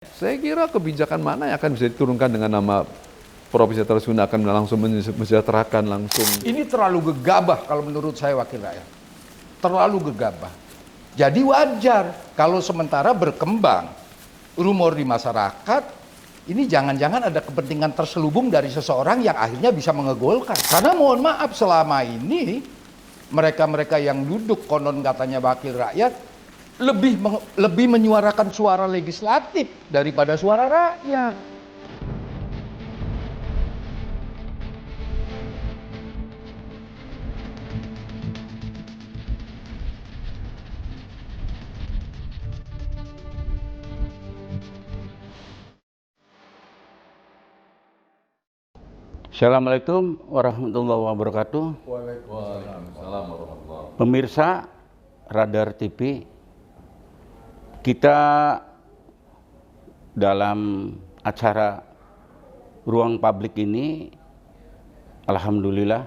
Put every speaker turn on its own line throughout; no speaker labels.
Saya kira kebijakan mana yang akan bisa diturunkan dengan nama Provinsi Sunda akan langsung mensejahterakan langsung.
Ini terlalu gegabah kalau menurut saya wakil rakyat. Terlalu gegabah. Jadi wajar kalau sementara berkembang rumor di masyarakat, ini jangan-jangan ada kepentingan terselubung dari seseorang yang akhirnya bisa mengegolkan. Karena mohon maaf selama ini mereka-mereka yang duduk konon katanya wakil rakyat lebih menyuarakan suara legislatif daripada suara rakyat.
Assalamualaikum warahmatullahi wabarakatuh.
Waalaikumsalam warahmatullahi.
Pemirsa Radar TV, kita dalam acara ruang publik ini, alhamdulillah,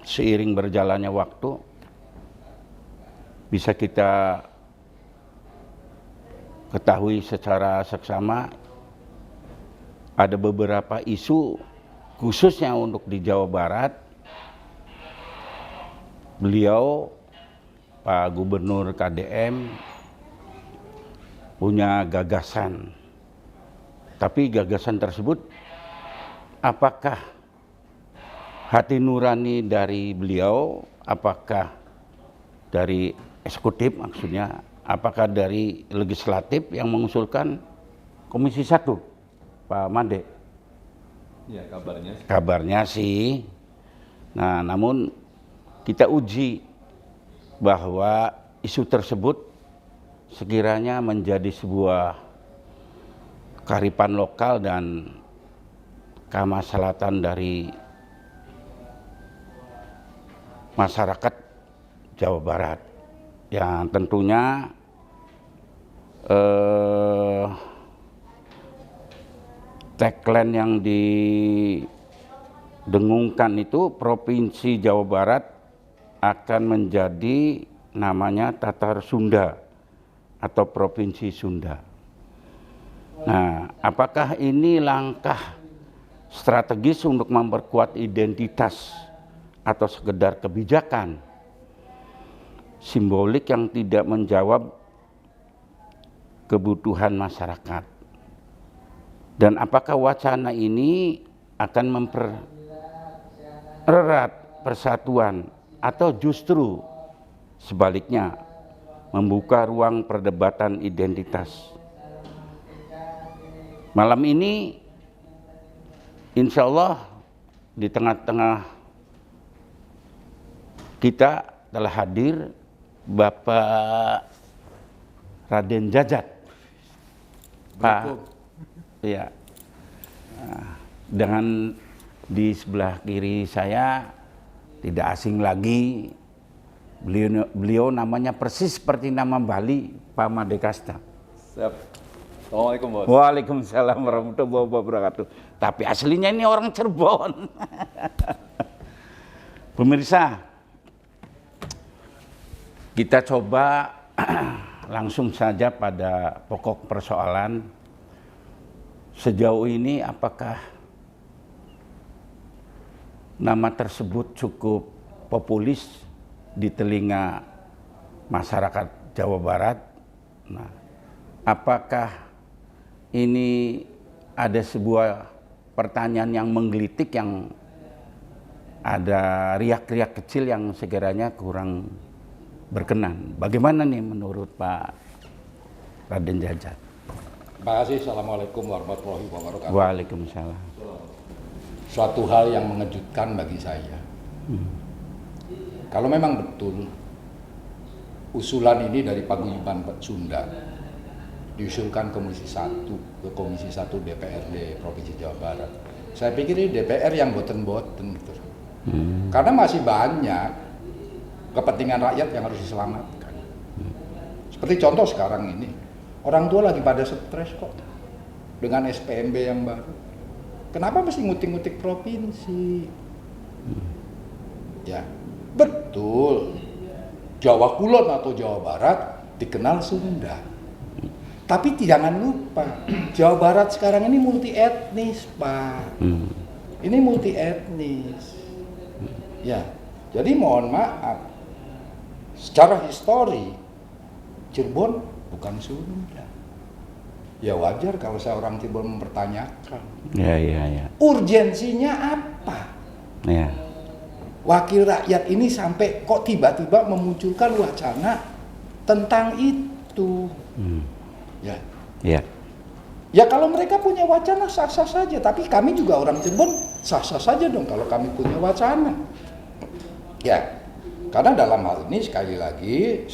seiring berjalannya waktu, bisa kita ketahui secara seksama ada beberapa isu khususnya untuk di Jawa Barat. Beliau Pak Gubernur KDM punya gagasan, tapi gagasan tersebut apakah hati nurani dari beliau, apakah dari eksekutif maksudnya, apakah dari legislatif yang mengusulkan Komisi 1 Pak Made?
Ya, kabarnya.
Kabarnya sih. Nah, namun kita uji bahwa isu tersebut sekiranya menjadi sebuah kearifan lokal dan kemaslahatan dari masyarakat Jawa Barat, yang tentunya tagline yang didengungkan itu Provinsi Jawa Barat akan menjadi namanya Tatar Sunda atau Provinsi Sunda. Nah, apakah ini langkah strategis untuk memperkuat identitas atau sekedar kebijakan simbolik yang tidak menjawab kebutuhan masyarakat? Dan apakah wacana ini akan mempererat persatuan atau justru sebaliknya membuka ruang perdebatan identitas? Malam ini insya Allah di tengah-tengah kita telah hadir Bapak Raden Djajat. Pak, ya, dengan di sebelah kiri saya tidak asing lagi, beliau namanya persis seperti nama Bali, Pak Made Kasta.
Siap. Assalamualaikum, Bos.
Waalaikumsalam warahmatullahi wabarakatuh. Tapi aslinya ini orang Cirebon. Pemirsa, kita coba langsung saja pada pokok persoalan. Sejauh ini apakah nama tersebut cukup populis di telinga masyarakat Jawa Barat? Nah, apakah ini ada sebuah pertanyaan yang menggelitik, yang ada riak-riak kecil yang sekiranya kurang berkenan? Bagaimana nih menurut Pak Raden Djajat?
Terima kasih. Assalamualaikum warahmatullahi wabarakatuh.
Waalaikumsalam.
Suatu hal yang mengejutkan bagi saya. Kalau memang betul usulan ini dari Paguyuban Sunda diusulkan Komisi 1 ke Komisi 1 DPRD Provinsi Jawa Barat, saya pikir ini DPR yang boten-boten gitu. Karena masih banyak kepentingan rakyat yang harus diselamatkan. Seperti contoh sekarang ini, orang tua lagi pada stres kok dengan SPMB yang baru. Kenapa mesti ngutik-ngutik provinsi? Ya, betul. Jawa Kulon atau Jawa Barat dikenal Sunda. Tapi jangan lupa, Jawa Barat sekarang ini multi etnis, Pak. Ini multi etnis. Ya, jadi mohon maaf, secara histori Cirebon bukan Sunda. Ya wajar kalau saya orang Cirebon mempertanyakan.
Ya.
Urgensinya apa?
Ya.
Wakil rakyat ini sampai kok tiba-tiba memunculkan wacana tentang itu. Ya.
Ya.
Ya kalau mereka punya wacana sah-sah saja, tapi kami juga orang Cirebon sah-sah saja dong kalau kami punya wacana. Ya. Karena dalam hal ini sekali lagi,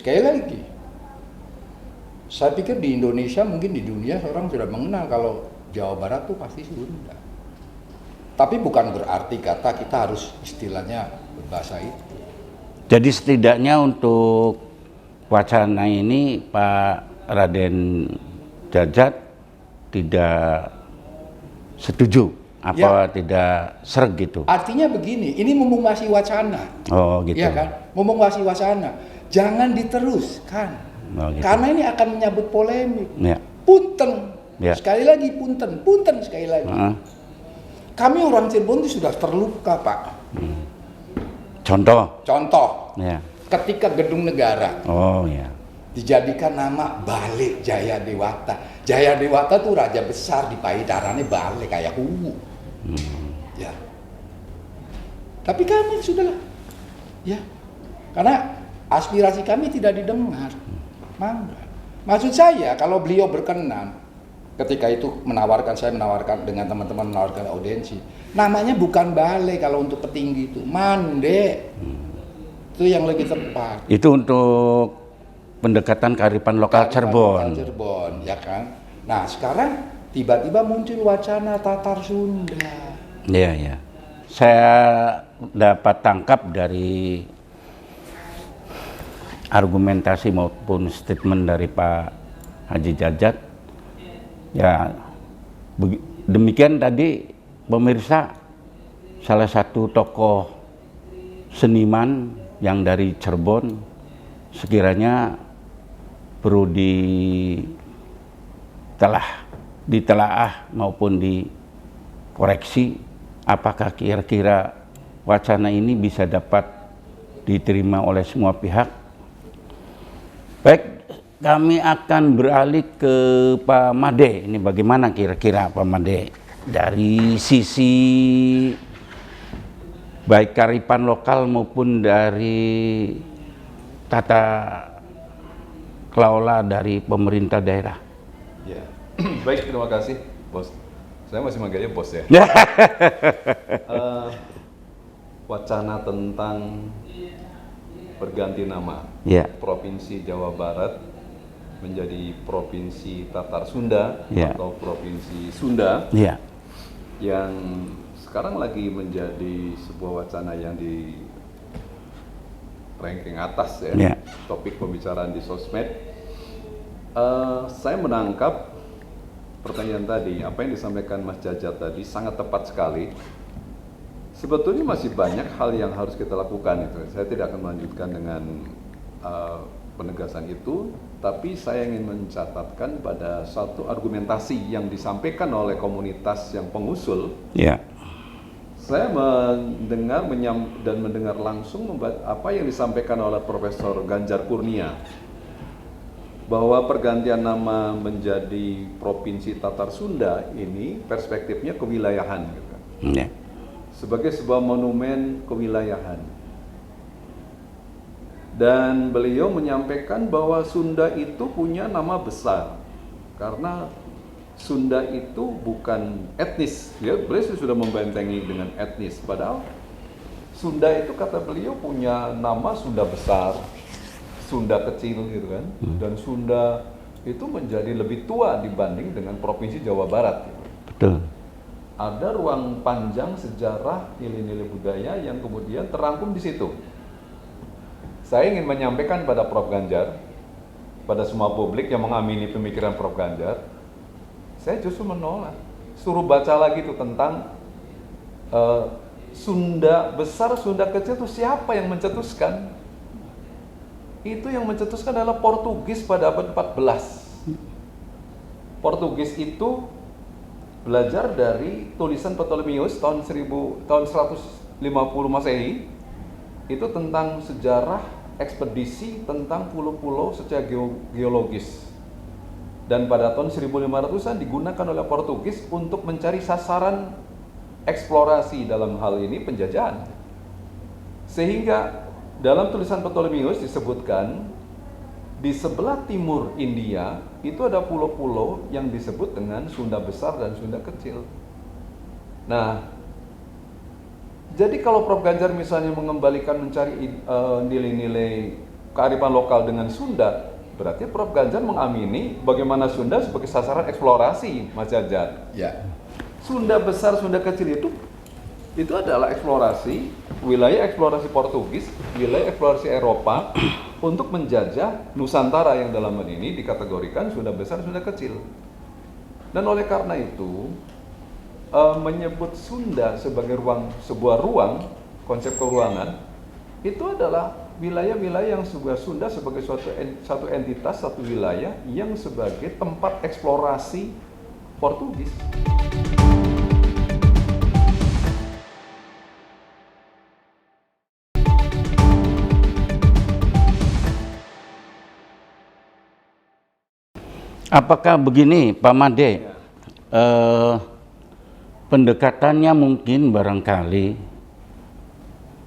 saya pikir di Indonesia, mungkin di dunia orang sudah mengenal kalau Jawa Barat tuh pasti Sunda. Tapi bukan berarti kata kita harus istilahnya berbahasa itu.
Jadi setidaknya untuk wacana ini Pak Raden Djajat tidak setuju apa tidak serg gitu.
Artinya begini, ini mumpung masih wacana.
Oh gitu.
Iya kan? Mumpung masih wacana. Jangan diteruskan.
Oh, gitu.
Karena ini akan menyabut polemik.
Ya.
Punten.
Ya.
Sekali lagi punten sekali lagi. Kami orang Cirebon itu sudah terluka, Pak. Contoh.
Ya.
Ketika gedung negara
Oh ya.
dijadikan nama Bale Jaya Dewata. Jaya Dewata tuh raja besar di payudarannya Bale kayak Kuwu. Ya. Tapi kami sudahlah. Ya. Karena aspirasi kami tidak didengar. Mangga. Maksud saya kalau beliau berkenan ketika itu saya menawarkan dengan teman-teman menawarkan audiensi. Namanya bukan Bale kalau untuk petinggi itu, Mande. Itu yang lebih tepat.
Itu untuk pendekatan kearifan lokal Cirebon.
Cirebon, ya kan? Nah, sekarang tiba-tiba muncul wacana Tatar Sunda.
Iya. Saya dapat tangkap dari argumentasi maupun statement dari Pak Haji Djajat. Ya, demikian tadi pemirsa, salah satu tokoh seniman yang dari Cirebon sekiranya perlu ditelaah maupun dikoreksi apakah kira-kira wacana ini bisa dapat diterima oleh semua pihak. Baik, kami akan beralih ke Pak Made. Ini bagaimana kira-kira Pak Made dari sisi baik kearifan lokal maupun dari tata kelola dari pemerintah daerah.
Ya. Baik, terima kasih, Bos. Saya masih manggilnya Bos ya. Wacana tentang berganti nama Provinsi Jawa Barat menjadi Provinsi Tatar Sunda atau Provinsi Sunda yang sekarang lagi menjadi sebuah wacana yang di ranking atas ya, topik pembicaraan di sosmed. Saya menangkap pertanyaan tadi, apa yang disampaikan Mas Djajat tadi sangat tepat sekali. Sebetulnya masih banyak hal yang harus kita lakukan itu. Saya tidak akan melanjutkan dengan penegasan itu, tapi saya ingin mencatatkan pada satu argumentasi yang disampaikan oleh komunitas yang pengusul. Saya mendengar langsung apa yang disampaikan oleh Profesor Ganjar Kurnia, bahwa pergantian nama menjadi Provinsi Tatar Sunda ini perspektifnya kewilayahan gitu. Sebagai sebuah monumen kewilayahan. Dan beliau menyampaikan bahwa Sunda itu punya nama besar karena Sunda itu bukan etnis, ya, beliau sudah membentengi dengan etnis, padahal Sunda itu kata beliau punya nama Sunda besar, Sunda kecil gitu kan, dan Sunda itu menjadi lebih tua dibanding dengan Provinsi Jawa Barat.
Betul.
Ada ruang panjang sejarah nilai-nilai budaya yang kemudian terangkum di situ. Saya ingin menyampaikan pada Prof. Ganjar, pada semua publik yang mengamini pemikiran Prof. Ganjar, saya justru menolak. Suruh baca lagi tuh tentang Sunda besar, Sunda kecil itu siapa yang mencetuskan? Itu yang mencetuskan adalah Portugis pada abad 14. Portugis itu belajar dari tulisan Ptolemeus tahun 150 Masehi itu tentang sejarah ekspedisi tentang pulau-pulau secara geologis. Dan pada tahun 1500-an digunakan oleh Portugis untuk mencari sasaran eksplorasi, dalam hal ini penjajahan. Sehingga dalam tulisan Ptolemeus disebutkan di sebelah timur India itu ada pulau-pulau yang disebut dengan Sunda Besar dan Sunda Kecil. Nah, jadi kalau Prof. Ganjar misalnya mengembalikan mencari nilai-nilai kearifan lokal dengan Sunda, berarti Prof. Ganjar mengamini bagaimana Sunda sebagai sasaran eksplorasi, Mas Jajat.
Ya.
Sunda Besar, Sunda Kecil itu adalah eksplorasi, wilayah eksplorasi Portugis, wilayah eksplorasi Eropa untuk menjajah Nusantara yang dalam hal ini dikategorikan Sunda Besar, Sunda Kecil. Dan oleh karena itu, menyebut Sunda sebagai sebuah ruang, konsep keruangan, itu adalah wilayah-wilayah yang sebuah Sunda sebagai satu entitas, satu wilayah yang sebagai tempat eksplorasi Portugis.
Apakah begini, Pak Made? Pendekatannya mungkin barangkali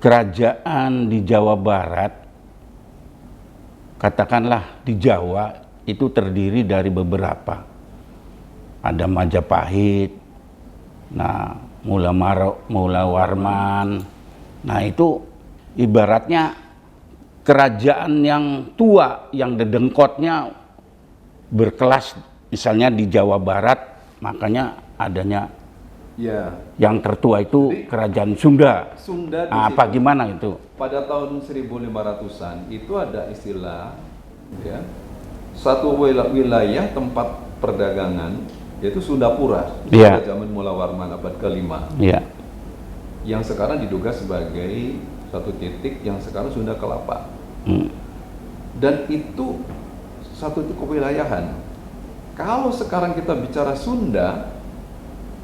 kerajaan di Jawa Barat, katakanlah di Jawa, itu terdiri dari beberapa. Ada Majapahit, nah Mula Warman, nah itu ibaratnya kerajaan yang tua, yang dedengkotnya berkelas, misalnya di Jawa Barat, makanya adanya yang tertua itu kerajaan Sunda.
Sunda
apa gimana itu?
Pada tahun 1500-an itu ada istilah ya, satu wilayah tempat perdagangan yaitu Sundapura pada zaman Mula Warman abad ke-5. Yang sekarang diduga sebagai satu titik yang sekarang Sunda Kelapa. Dan itu satu kewilayahan. Kalau sekarang kita bicara Sunda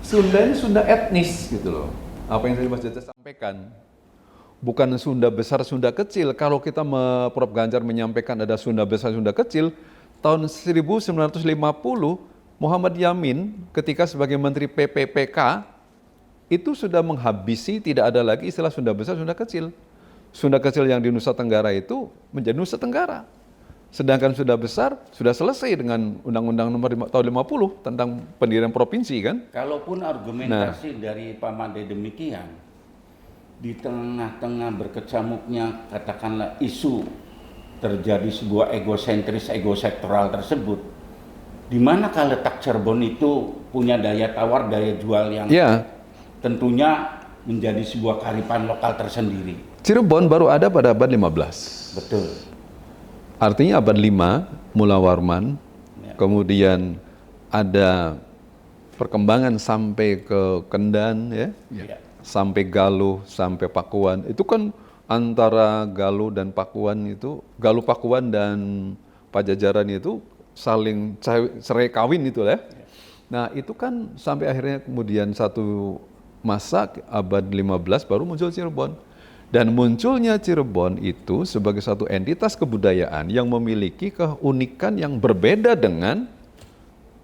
ini Sunda etnis gitu loh. Apa yang tadi Mas Jaja sampaikan. Bukan Sunda Besar, Sunda Kecil. Kalau kita Prof. Ganjar menyampaikan ada Sunda Besar, Sunda Kecil, tahun 1950 Muhammad Yamin ketika sebagai Menteri PPPK itu sudah menghabisi, tidak ada lagi istilah Sunda Besar, Sunda Kecil. Sunda Kecil yang di Nusa Tenggara itu menjadi Nusa Tenggara. Sedangkan Sunda Besar sudah selesai dengan Undang-Undang Nomor 5 tahun 50 tentang pendirian provinsi kan.
Kalaupun argumentasi dari Pak Made demikian, di tengah-tengah berkecamuknya katakanlah isu terjadi sebuah egosektoral tersebut, di manakah letak Cirebon itu punya daya tawar, daya jual yang tentunya menjadi sebuah kearifan lokal tersendiri.
Cirebon baru ada pada abad 15.
Betul.
Artinya abad 5 Mula Warman, kemudian ada perkembangan sampai ke Kendan sampai Galuh, sampai Pakuan. Itu kan antara Galuh dan Pakuan itu, Galuh Pakuan dan Pajajaran itu saling cerai kawin itu ya. Nah, itu kan sampai akhirnya kemudian satu masa abad 15 baru muncul Cirebon. Dan munculnya Cirebon itu sebagai satu entitas kebudayaan yang memiliki keunikan yang berbeda dengan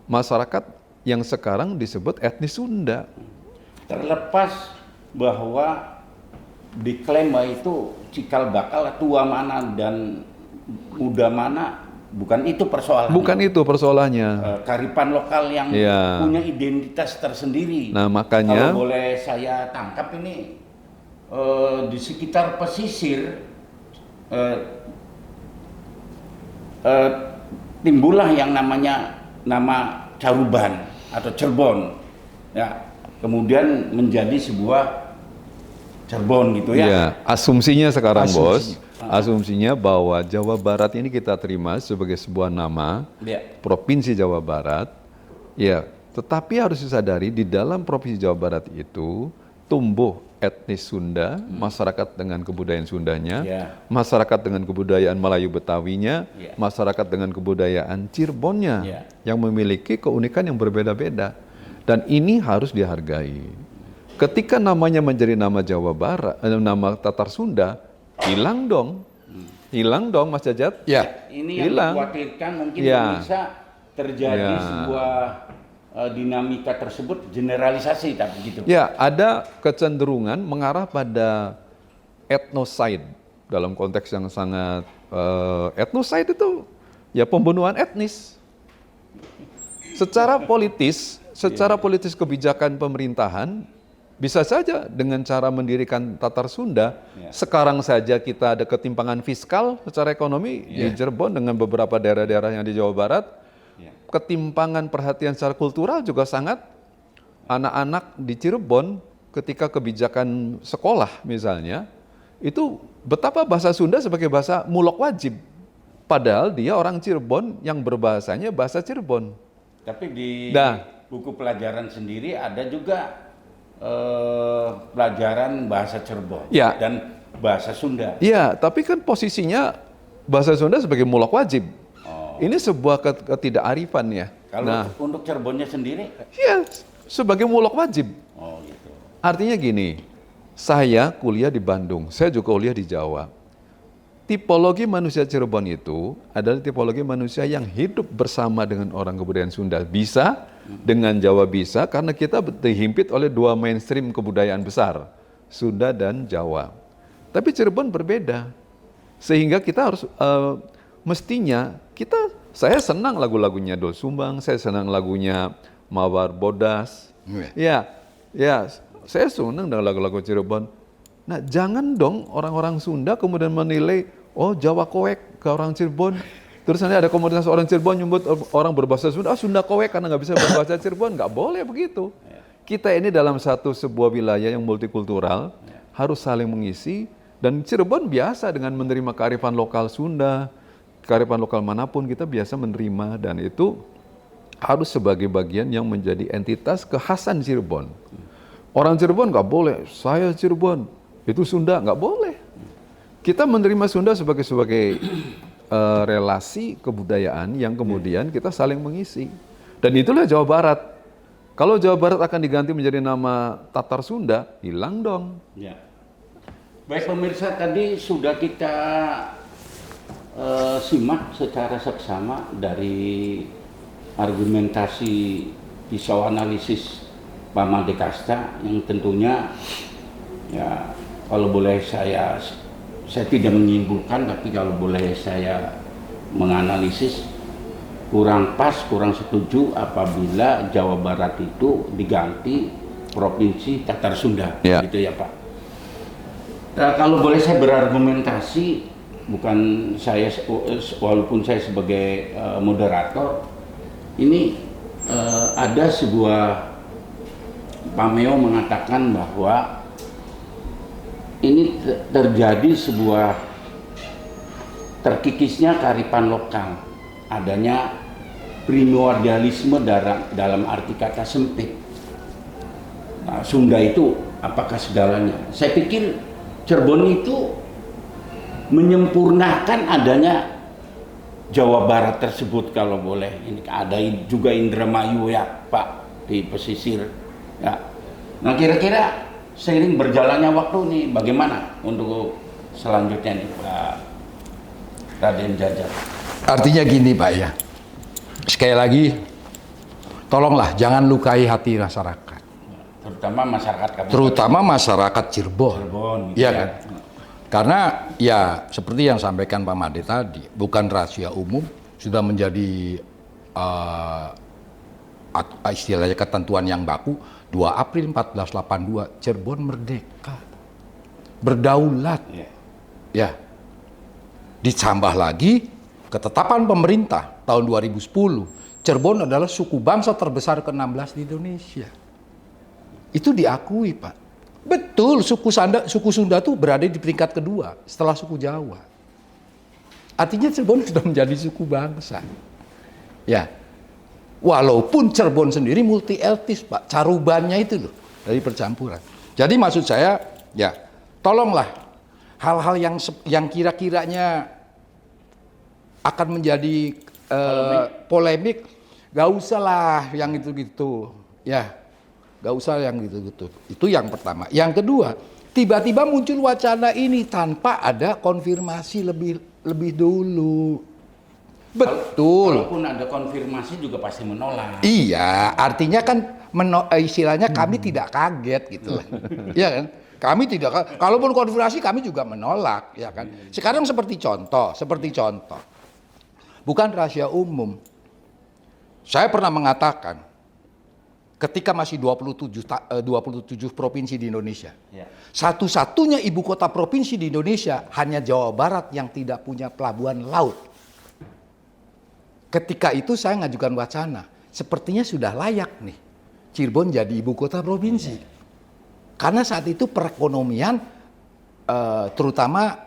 masyarakat yang sekarang disebut etnis Sunda.
Terlepas bahwa diklaim bahwa itu cikal bakal tua mana dan muda mana, bukan itu persoalannya.
Bukan itu persoalannya.
Kearifan lokal yang punya identitas tersendiri.
Nah, makanya
kalau boleh saya tangkap ini, di sekitar pesisir timbullah yang namanya nama Caruban atau Cirebon ya, kemudian menjadi sebuah Cirebon gitu ya.
Asumsinya sekarang Bos, asumsinya bahwa Jawa Barat ini kita terima sebagai sebuah nama Provinsi Jawa Barat. Ya, tetapi harus disadari di dalam Provinsi Jawa Barat itu tumbuh etnis Sunda, masyarakat dengan kebudayaan Sundanya,
Ya.
masyarakat dengan kebudayaan Melayu Betawinya,
Ya.
masyarakat dengan kebudayaan Cirebonnya,
Ya.
yang memiliki keunikan yang berbeda-beda. Dan ini harus dihargai. Ketika namanya menjadi nama Jawa Barat, nama Tatar Sunda, hilang dong. Hilang dong, Mas Jajat.
Ya,
Ini yang
Hilang.
dikhawatirkan mungkin
Ya.
bisa terjadi
Ya.
sebuah dinamika tersebut generalisasi tapi gitu.
Ya, ada kecenderungan mengarah pada etnocide dalam konteks yang sangat etnocide itu ya pembunuhan etnis. Secara politis kebijakan pemerintahan bisa saja dengan cara mendirikan Tatar Sunda.
Ya.
Sekarang saja kita ada ketimpangan fiskal secara ekonomi di Cirebon dengan beberapa daerah-daerah yang di Jawa Barat.
Ya.
Ketimpangan perhatian secara kultural juga sangat. Anak-anak di Cirebon ketika kebijakan sekolah misalnya, itu betapa bahasa Sunda sebagai bahasa mulok wajib. Padahal dia orang Cirebon yang berbahasanya bahasa Cirebon.
Tapi di
Nah.
buku pelajaran sendiri ada juga pelajaran bahasa Cirebon
Ya.
dan bahasa Sunda.
Iya, tapi kan posisinya bahasa Sunda sebagai mulok wajib.
Oh.
Ini sebuah ketidakarifan ya.
Kalau
Nah,
untuk Cirebonnya sendiri,
iya sebagai mulok wajib.
oh gitu.
Artinya gini, saya kuliah di Bandung, saya juga kuliah di Jawa. Tipologi manusia Cirebon itu adalah tipologi manusia yang hidup bersama dengan orang kebudayaan Sunda. Bisa, dengan Jawa bisa, karena kita dihimpit oleh dua mainstream kebudayaan besar, Sunda dan Jawa. Tapi Cirebon berbeda, sehingga kita harus, mestinya, saya senang lagu-lagunya Doel Sumbang, saya senang lagunya Mawar Bodas. Ya, saya senang dengan lagu-lagu Cirebon. Nah, jangan dong orang-orang Sunda kemudian menilai, oh Jawa koek ke orang Cirebon. Terus nanti ada komunitas orang Cirebon nyebut orang berbahasa Sunda, Sunda koek karena nggak bisa berbahasa Cirebon. Nggak boleh begitu. Kita ini dalam sebuah wilayah yang multikultural, harus saling mengisi. Dan Cirebon biasa dengan menerima kearifan lokal Sunda, kearifan lokal manapun kita biasa menerima. Dan itu harus sebagai bagian yang menjadi entitas kekhasan Cirebon. Orang Cirebon nggak boleh, saya Cirebon, itu Sunda, nggak boleh. Kita menerima Sunda sebagai relasi kebudayaan yang kemudian kita saling mengisi. Dan itulah Jawa Barat. Kalau Jawa Barat akan diganti menjadi nama Tatar Sunda, hilang dong.
Ya. Baik pemirsa, tadi sudah kita simak secara seksama dari argumentasi pisau analisis Pak Made Kasta yang tentunya ya kalau boleh saya tidak menyimpulkan, tapi kalau boleh saya menganalisis kurang pas, kurang setuju apabila Jawa Barat itu diganti Provinsi Tatar Sunda, gitu ya Pak. Nah, kalau boleh saya berargumentasi, bukan saya, walaupun saya sebagai moderator, ini ada sebuah Pameo mengatakan bahwa ini terjadi sebuah terkikisnya kearifan lokal, adanya primordialisme dalam arti kata sempit. Nah, Sunda itu apakah segalanya? Saya pikir Cirebon itu menyempurnakan adanya Jawa Barat tersebut kalau boleh. Ini ada juga Indramayu ya Pak di pesisir. Ya. Nah kira-kira seiring berjalannya waktu nih bagaimana untuk selanjutnya nih Pak Raden Jajat?
Artinya gini Pak ya, sekali lagi tolonglah jangan lukai hati masyarakat.
Terutama masyarakat
Cirebon.
gitu
Ya kan? Karena ya seperti yang sampaikan Pak Made tadi, bukan rahasia umum, sudah menjadi istilahnya ketentuan yang baku. 2 April 1482 Cirebon merdeka, berdaulat. Ya, ditambah lagi ketetapan pemerintah tahun 2010, Cirebon adalah suku bangsa terbesar ke-16 di Indonesia. Itu diakui Pak. Betul, suku Sunda itu berada di peringkat kedua setelah suku Jawa. Artinya Cirebon sudah menjadi suku bangsa. Ya, walaupun Cirebon sendiri multi etnis Pak, carubannya itu loh dari percampuran. Jadi maksud saya Ya, tolonglah hal-hal yang kira-kiranya akan menjadi polemik, gak usah lah yang gitu-gitu, ya, gak usah yang gitu-gitu. Itu yang pertama. Yang kedua, tiba-tiba muncul wacana ini tanpa ada konfirmasi lebih dulu. Betul.
Walaupun ada konfirmasi juga pasti menolak.
Iya, artinya kan istilahnya kami tidak kaget gitu lah. Iya kan? Kami tidak, kalaupun konfirmasi kami juga menolak, ya kan? Sekarang seperti contoh. Bukan rahasia umum. Saya pernah mengatakan ketika masih 27 provinsi di Indonesia.
Ya.
Satu-satunya ibu kota provinsi di Indonesia hanya Jawa Barat yang tidak punya pelabuhan laut. Ketika itu saya ngajukan wacana, sepertinya sudah layak nih Cirebon jadi ibu kota provinsi. Karena saat itu perekonomian terutama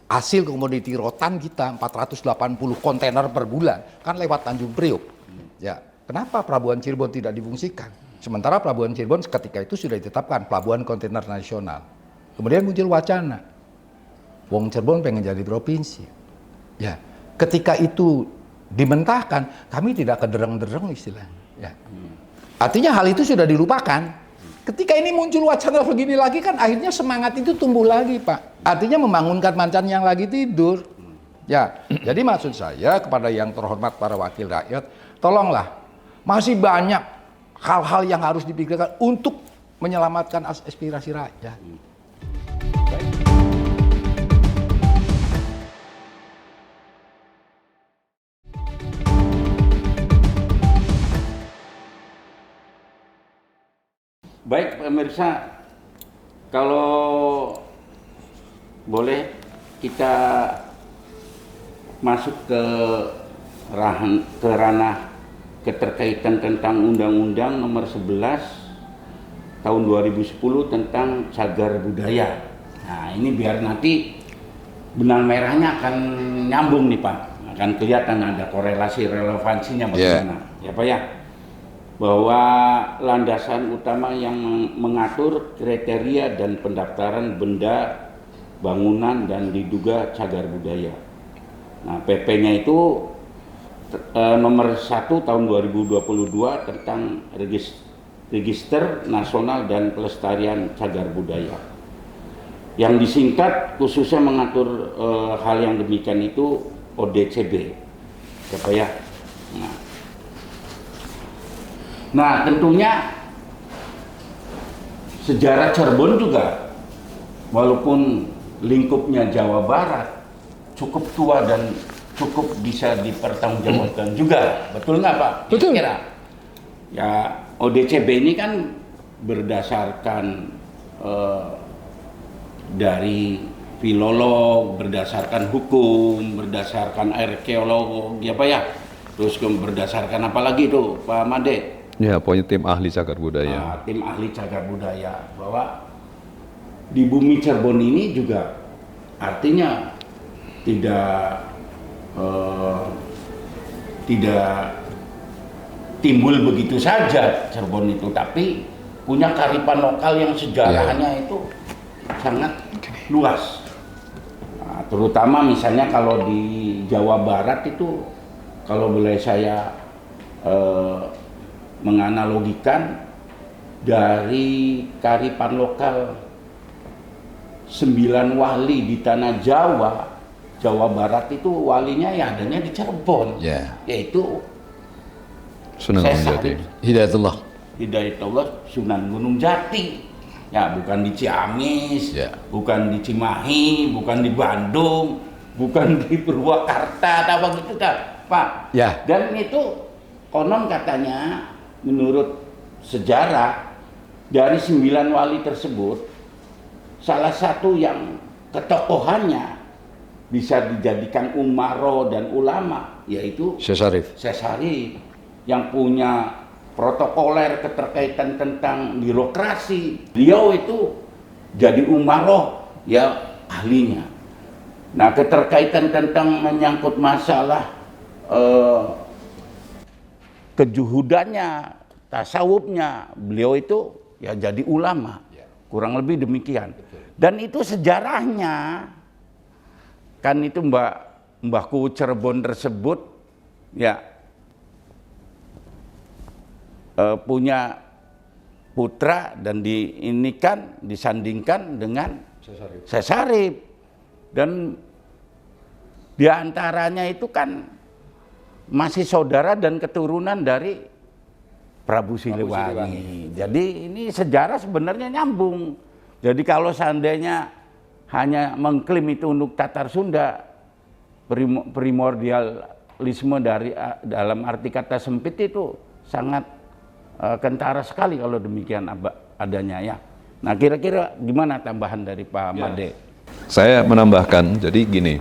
hasil komoditi rotan kita 480 kontainer per bulan kan lewat Tanjung Priok. Ya, kenapa pelabuhan Cirebon tidak difungsikan? Sementara pelabuhan Cirebon ketika itu sudah ditetapkan pelabuhan kontainer nasional. Kemudian muncul wacana, wong Cirebon pengen jadi provinsi. Ya, ketika itu dimentahkan, kami tidak kedereng-dereng istilahnya. Ya. Artinya hal itu sudah dilupakan. Ketika ini muncul wacana begini lagi kan akhirnya semangat itu tumbuh lagi, Pak. Artinya membangunkan mancan yang lagi tidur. Ya, jadi maksud saya kepada yang terhormat para wakil rakyat, tolonglah, masih banyak hal-hal yang harus dipikirkan untuk menyelamatkan aspirasi rakyat.
Baik pemirsa, kalau boleh kita masuk ke ranah keterkaitan tentang Undang-Undang Nomor 11 Tahun 2010 tentang cagar budaya. Nah ini biar nanti benang merahnya akan nyambung nih Pak, akan kelihatan ada korelasi relevansinya bagaimana, ya Pak ya. Bahwa landasan utama yang mengatur kriteria dan pendaftaran benda, bangunan dan diduga cagar budaya. Nah, PP-nya itu nomor 1 tahun 2022 tentang Register Nasional dan Pelestarian Cagar Budaya. Yang disingkat khususnya mengatur hal yang demikian itu ODCB. Siapa ya? Nah tentunya sejarah Cirebon juga walaupun lingkupnya Jawa Barat cukup tua dan cukup bisa dipertanggungjawabkan juga, betul nggak Pak?
Betul.
Kira ya ODCB ini kan berdasarkan dari filolog, berdasarkan hukum, berdasarkan arkeologi apa ya, terus berdasarkan apa lagi itu Pak Made?
Ya, pokoknya tim ahli cagar budaya.
Nah, tim ahli cagar budaya bahwa di bumi Cirebon ini juga artinya tidak timbul begitu saja Cirebon itu, tapi punya kearifan lokal yang sejarahnya itu sangat luas. Nah, terutama misalnya kalau di Jawa Barat itu, kalau boleh saya menganalogikan dari kearifan lokal 9 wali di tanah Jawa Barat itu walinya ya adanya di Cirebon, yaitu
Sunan Gunung Jati.
Hidayatullah Sunan Gunung Jati. Ya, bukan di Ciamis, bukan di Cimahi, bukan di Bandung, bukan di Purwakarta, apa gitu kan, Pak.
Ya.
Dan itu konon katanya menurut sejarah dari 9 wali tersebut salah satu yang ketokohannya bisa dijadikan umaro dan ulama yaitu
Syekh
Syarif yang punya protokoler keterkaitan tentang birokrasi. Beliau itu jadi umaro ya ahlinya. Nah, keterkaitan tentang menyangkut masalah kejuhudannya, tasawufnya, beliau itu ya jadi ulama. kurang lebih demikian. Dan itu sejarahnya, kan itu Mbahku Cirebon tersebut ya punya putra dan disandingkan dengan Sesarip. Dan diantaranya itu kan masih saudara dan keturunan dari Prabu Siliwangi. Jadi ini sejarah sebenarnya nyambung. Jadi kalau seandainya hanya mengklaim itu untuk Tatar Sunda, primordialisme dalam arti kata sempit itu sangat kentara sekali kalau demikian adanya ya. Nah kira-kira gimana tambahan dari Pak Made?
Saya menambahkan, jadi gini,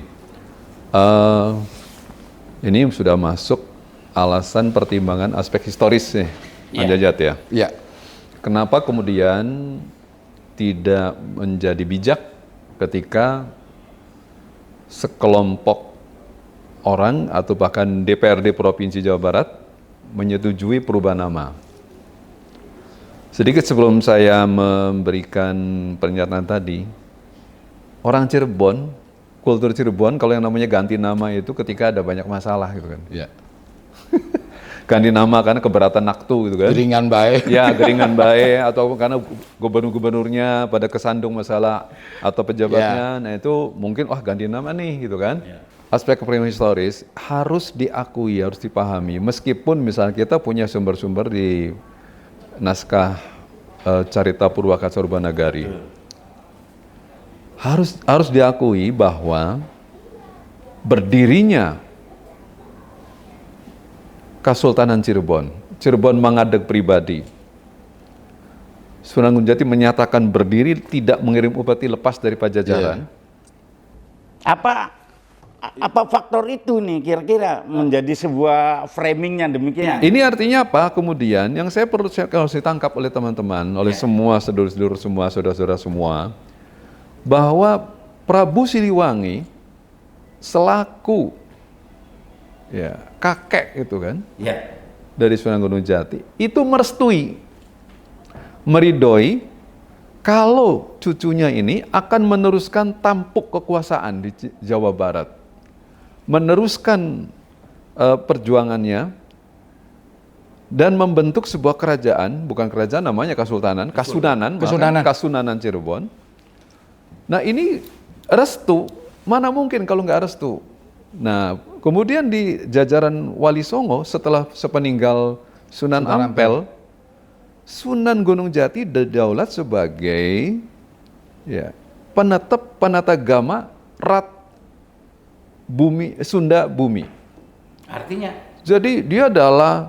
ini sudah masuk alasan pertimbangan aspek historis nih, Pak Jajat ya.
Iya.
Kenapa kemudian tidak menjadi bijak ketika sekelompok orang atau bahkan DPRD Provinsi Jawa Barat menyetujui perubahan nama? Sedikit sebelum saya memberikan pernyataan tadi, orang Cirebon, kultur Cirebon kalau yang namanya ganti nama itu ketika ada banyak masalah gitu kan.
Iya.
Ganti nama karena keberatan naktu gitu kan.
Geringan baik.
Ya, geringan baik atau karena gubernur-gubernurnya pada kesandung masalah atau pejabatnya. Nah, itu mungkin ganti nama nih gitu kan. Aspek kepribadian historis harus diakui, harus dipahami meskipun misalnya kita punya sumber-sumber di naskah Carita Purwaka Sorbanagari. Harus diakui bahwa berdirinya Kesultanan Cirebon Mangadeg pribadi, Sunan Gunung Jati menyatakan berdiri tidak mengirim upeti lepas dari Pajajaran.
Apa faktor itu nih kira-kira menjadi sebuah framingnya demikian?
Ini artinya apa? Kemudian yang saya perlu harus ditangkap oleh teman-teman, oleh semua sedulur-sedulur semua, saudara-saudara semua, bahwa Prabu Siliwangi selaku kakek itu kan dari Sunan Gunung Jati itu meridoi kalau cucunya ini akan meneruskan tampuk kekuasaan di Jawa Barat, meneruskan perjuangannya dan membentuk sebuah kerajaan, bukan kerajaan namanya Kesultanan, Kasunanan Cirebon. Nah ini restu, mana mungkin kalau nggak restu. Nah kemudian di jajaran Wali Songo setelah sepeninggal Sunan Ampel, Sunan Gunung Jati didaulat sebagai penata gama Rat Bumi Sunda Bumi.
Artinya?
Jadi dia adalah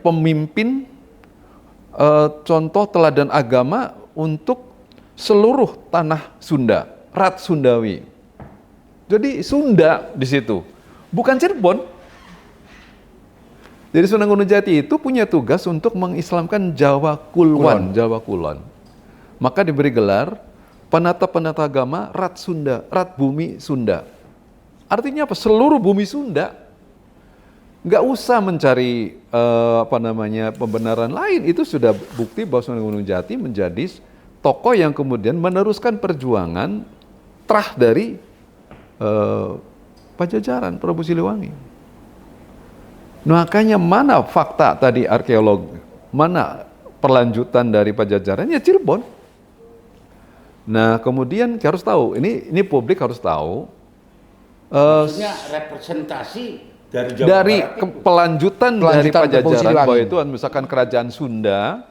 pemimpin contoh teladan agama untuk seluruh tanah Sunda, Rat Sundawi. Jadi Sunda di situ, bukan Cirebon. Jadi Sunan Gunung Jati itu punya tugas untuk mengislamkan Jawa Kulon. Maka diberi gelar penata agama Rat Sunda, Rat Bumi Sunda. Artinya apa? Seluruh bumi Sunda. Nggak usah mencari pembenaran lain. Itu sudah bukti bahwa Sunan Gunung Jati menjadi tokoh yang kemudian meneruskan perjuangan terah dari Pajajaran, Prabu Siliwangi. Makanya mana fakta tadi arkeolog, mana perlanjutan dari Pajajaran? Ya Cirebon. Nah kemudian harus tahu, ini publik harus tahu.
Maksudnya representasi dari Jawa Barat
pelanjutan dari Pajajaran, bahwa itu misalkan kerajaan Sunda,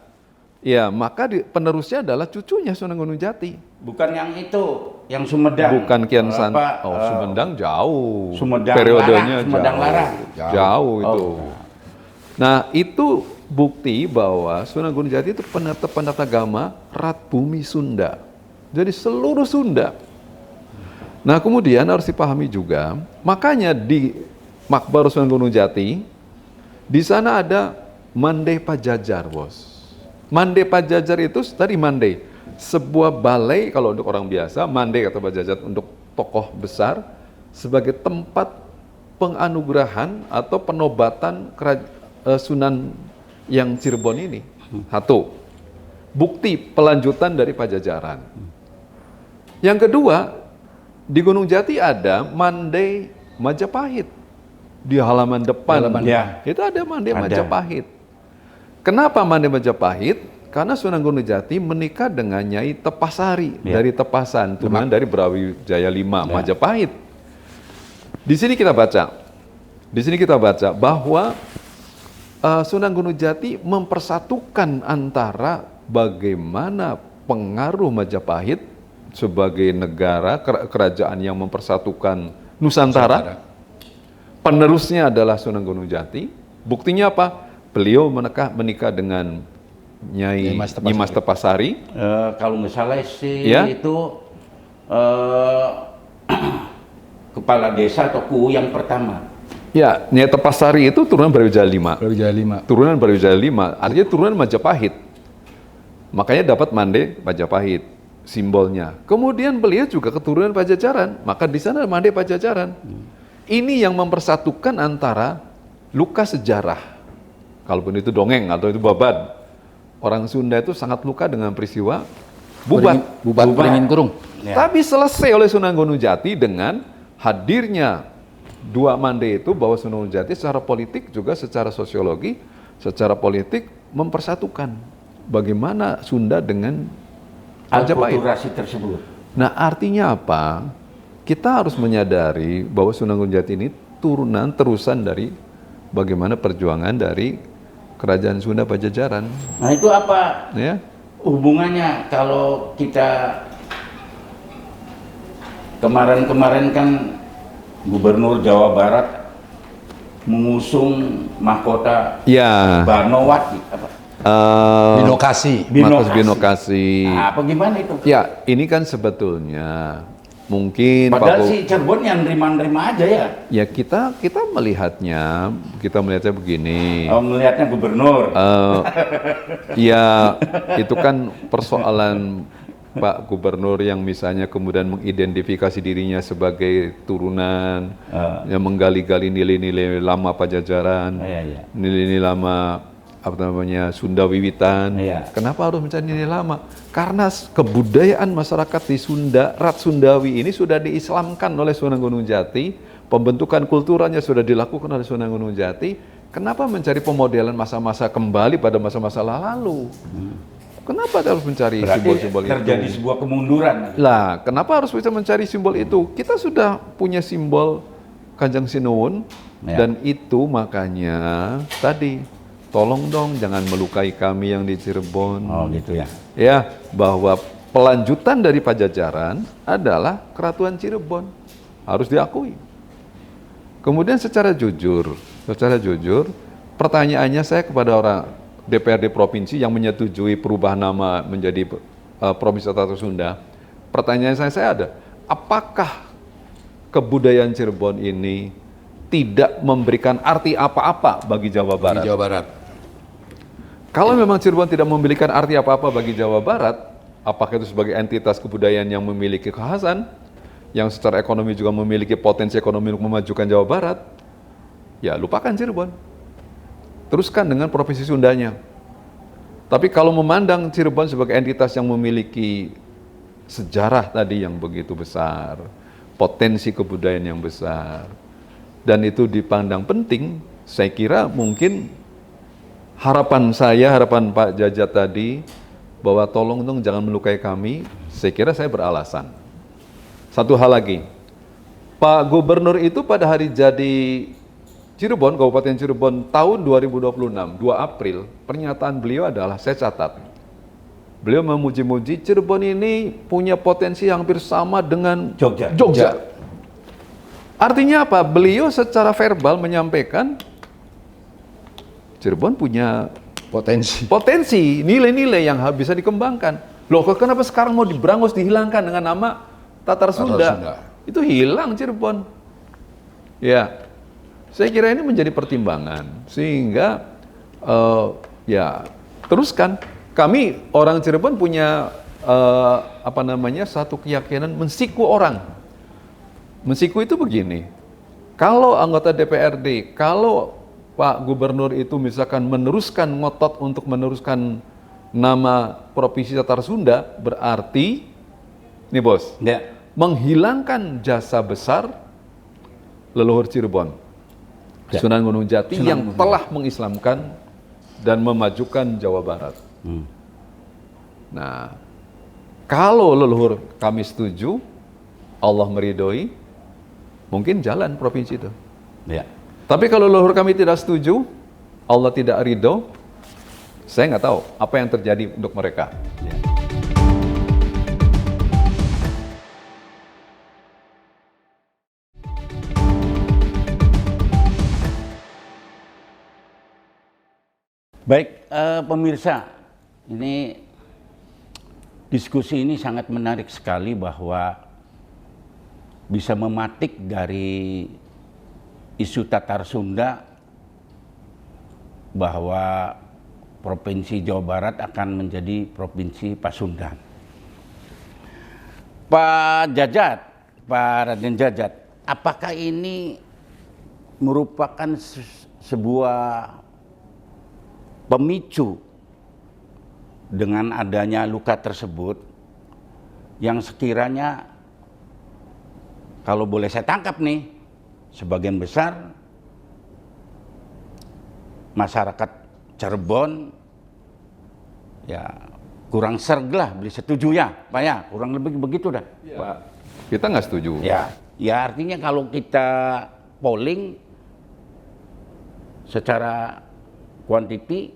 ya maka penerusnya adalah cucunya Sunan Gunung Jati.
Bukan yang itu, yang Sumedang.
Bukan Kian Santang. Sumedang jauh.
Sumedang
periodenya
Larang.
Jauh itu. Nah itu bukti bahwa Sunan Gunung Jati itu penata agama Rat Bumi Sunda. Jadi seluruh Sunda. Nah kemudian harus dipahami juga, makanya di Makbar Sunan Gunung Jati, di sana ada Mandai Pajajar, bos. Mandai Pajajar itu tadi Mandai, sebuah balai kalau untuk orang biasa, Mandai atau Pajajar untuk tokoh besar sebagai tempat penganugerahan atau penobatan Sunan yang Cirebon ini. Satu. bukti pelanjutan dari Pajajaran. Yang kedua, di Gunung Jati ada Mandai Majapahit. Di halaman depan,
ya.
itu ada Mandai
Ada.
Majapahit. Kenapa Mandai Majapahit? Karena Sunan Gunung Jati menikah dengan Nyai Tepasari
Ya.
dari Tepasan, turunan dari Brawijaya V Majapahit. Di sini kita baca bahwa Sunan Gunung Jati mempersatukan antara bagaimana pengaruh Majapahit sebagai negara kerajaan yang mempersatukan Nusantara. Penerusnya adalah Sunan Gunung Jati. Buktinya apa? Beliau menikah dengan Nyai Nyimas Tepasari.
Kalau nggak salah sih
Ya.
itu kepala desa atau KU yang pertama.
Ya, Nyai Tepasari itu turunan Brawijaya V.
Brawijaya 5.
Turunan Brawijaya V, artinya turunan Majapahit. Makanya dapat Mandai Majapahit simbolnya. Kemudian beliau juga keturunan Pajajaran, maka di sana Mandai Pajajaran. Ini yang mempersatukan antara luka sejarah. Kalaupun itu dongeng atau itu babad. Orang Sunda itu sangat luka dengan peristiwa Bubat.
Beringin Kurung.
Ya.
Tapi selesai oleh Sunan Gunung Jati dengan hadirnya dua Mandai itu, bahwa Sunan Gunung Jati secara politik juga secara sosiologi, secara politik mempersatukan bagaimana Sunda dengan Majapahit.
Akulturasi tersebut.
Nah, artinya apa? Kita harus menyadari bahwa Sunan Gunung Jati ini terusan dari bagaimana perjuangan dari Kerajaan Sunda Pajajaran.
Nah itu apa
Ya,
hubungannya kalau kita kemarin kan Gubernur Jawa Barat mengusung mahkota
ya.
Barnowati apa?
Binokasi.
Markus Binokasi.
Nah, apa gimana itu?
Ya, ini kan sebetulnya mungkin
Padahal
Pak
si Cirebon yang nerima-nerima aja ya.
ya kita melihatnya begini.
Oh, melihatnya gubernur.
Ya, itu kan persoalan Pak Gubernur yang misalnya kemudian mengidentifikasi dirinya sebagai turunan, yang menggali-gali nilai-nilai lama Pajajaran,
Iya.
nilai-nilai lama Sunda Wiwitan.
Iya.
Kenapa harus mencari nilai lama? Karena kebudayaan masyarakat di Sunda, Rat Sundawi ini sudah diislamkan oleh Sunan Gunung Jati, pembentukan kulturalnya sudah dilakukan oleh Sunan Gunung Jati. Kenapa mencari pemodelan masa-masa kembali pada masa-masa lalu? Kenapa harus mencari
Berarti
simbol-simbol itu?
terjadi sebuah kemunduran.
Lah, kenapa harus bisa mencari simbol itu? Kita sudah punya simbol Kanjeng Sinuwun,
Ya.
dan itu makanya tadi, tolong dong jangan melukai kami yang di Cirebon.
Oh gitu ya.
Ya, bahwa pelanjutan dari Pajajaran adalah Keratuan Cirebon. Harus diakui. Kemudian secara jujur, pertanyaannya saya kepada orang DPRD Provinsi yang menyetujui perubahan nama menjadi Provinsi Tata Sunda. Pertanyaan saya ada, apakah kebudayaan Cirebon ini tidak memberikan arti apa-apa bagi Jawa Barat?
Di Jawa Barat.
Kalau memang Cirebon tidak memberikan arti apa-apa bagi Jawa Barat, apakah itu sebagai entitas kebudayaan yang memiliki kekhasan, yang secara ekonomi juga memiliki potensi ekonomi untuk memajukan Jawa Barat, ya lupakan Cirebon. Teruskan dengan Provinsi Sundanya. Tapi kalau memandang Cirebon sebagai entitas yang memiliki sejarah tadi yang begitu besar, potensi kebudayaan yang besar, dan itu dipandang penting, saya kira mungkin harapan Pak Jajat tadi, bahwa tolong dong jangan melukai kami, saya kira saya beralasan. Satu hal lagi, Pak Gubernur itu pada hari jadi Cirebon, Kabupaten Cirebon tahun 2026, 2 April, pernyataan beliau adalah, saya catat, beliau memuji-muji Cirebon ini punya potensi hampir sama dengan Jogja. Artinya apa? Beliau secara verbal menyampaikan Cirebon punya potensi, nilai-nilai yang bisa dikembangkan. Loh, kenapa sekarang mau diberangus, dihilangkan dengan nama Tatar Sunda? Itu hilang Cirebon. Ya, saya kira ini menjadi pertimbangan, sehingga ya teruskan. Kami orang Cirebon punya satu keyakinan mensiku orang. Mensiku itu begini, kalau anggota DPRD, kalau Pak Gubernur itu misalkan meneruskan ngotot untuk meneruskan nama Provinsi Tatar Sunda berarti, nih bos,
Ya.
menghilangkan jasa besar leluhur Cirebon,
Ya.
Sunan Gunung Jati
Sunan
yang
Gunung.
telah mengislamkan dan memajukan Jawa Barat. Nah, kalau leluhur kami setuju, Allah meridhoi, mungkin jalan provinsi itu.
Ya.
Tapi kalau leluhur kami tidak setuju, Allah tidak ridho, saya nggak tahu apa yang terjadi untuk mereka.
Ya. Baik, pemirsa, ini diskusi ini sangat menarik sekali bahwa bisa mematik dari isu Tatar Sunda bahwa Provinsi Jawa Barat akan menjadi Provinsi Pasundan. Pak Jajat, Pak Raden Jajat, apakah ini merupakan sebuah pemicu dengan adanya luka tersebut yang sekiranya, kalau boleh saya tangkap nih, sebagian besar masyarakat Cirebon ya kurang serg lah, beli setuju ya Pak ya, kurang lebih begitu dah Pak.
Kita nggak setuju.
Ya artinya kalau kita polling secara kuantiti,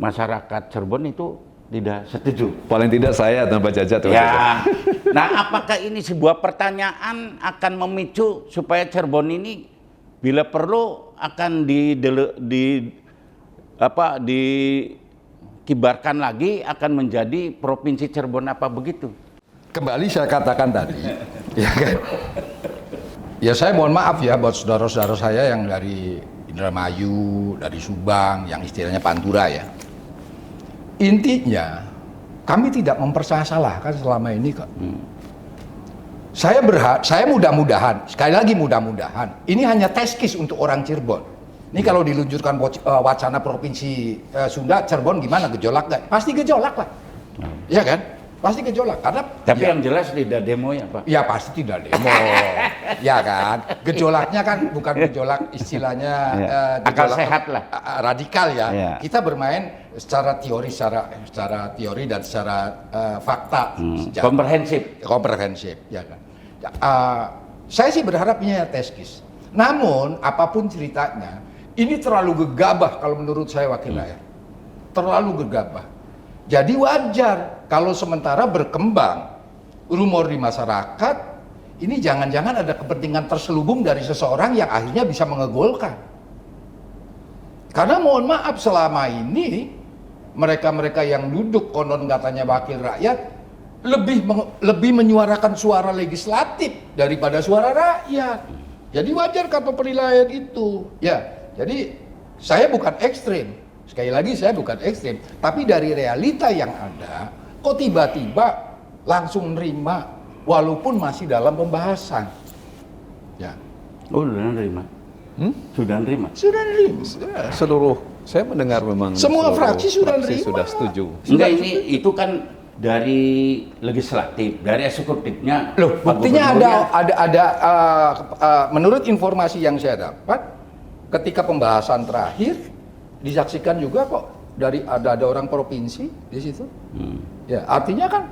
masyarakat Cirebon itu tidak setuju.
Paling tidak saya dan Pak Jajat.
Ya. Nah, apakah ini sebuah pertanyaan akan memicu supaya Cirebon ini bila perlu akan dikibarkan lagi akan menjadi Provinsi Cirebon apa begitu?
Kembali saya katakan tadi, ya kan? Ya saya mohon maaf ya buat saudara-saudara saya yang dari Indramayu, dari Subang, yang istilahnya Pantura ya. Intinya, kami tidak mempersalahkan selama ini kok. Saya mudah-mudahan, sekali lagi mudah-mudahan, ini hanya test case untuk orang Cirebon. Ini kalau diluncurkan wacana Provinsi Sunda, Cirebon gimana, gejolak nggak? Pasti gejolak lah, ya kan? Pasti gejolak, karena
Tapi
ya,
yang jelas tidak demo ya Pak?
ya pasti tidak demo, ya kan? Gejolaknya kan bukan gejolak istilahnya
Akal
gejolak
sehat lah.
radikal ya.
Ya.
Kita bermain secara teori, secara teori dan secara fakta, secara komprehensif, ya kan? Saya sih berharapnya test case. Namun apapun ceritanya, ini terlalu gegabah kalau menurut saya Wakil Rakyat, terlalu gegabah. Jadi wajar kalau sementara berkembang rumor di masyarakat, ini jangan-jangan ada kepentingan terselubung dari seseorang yang akhirnya bisa mengegolkan. Karena mohon maaf selama ini mereka-mereka yang duduk konon katanya wakil rakyat lebih menyuarakan suara legislatif daripada suara rakyat. Jadi wajar kata penilaian itu. Ya, jadi saya bukan ekstrim. Sekali lagi saya bukan ekstrim, tapi dari realita yang ada, kok tiba-tiba langsung nerima walaupun masih dalam pembahasan. Ya.
Oh, sudah nerima. Sudah nerima.
Sudah nerima.
Seluruh, saya mendengar memang
Semua
seluruh
fraksi sudah nerima.
sudah setuju.
Enggak, itu kan dari legislatif, dari eksekutifnya.
Loh,
Pak
buktinya
Gubernurnya.
menurut informasi yang saya dapat, ketika pembahasan terakhir disaksikan juga kok dari ada orang provinsi di situ. Ya, artinya kan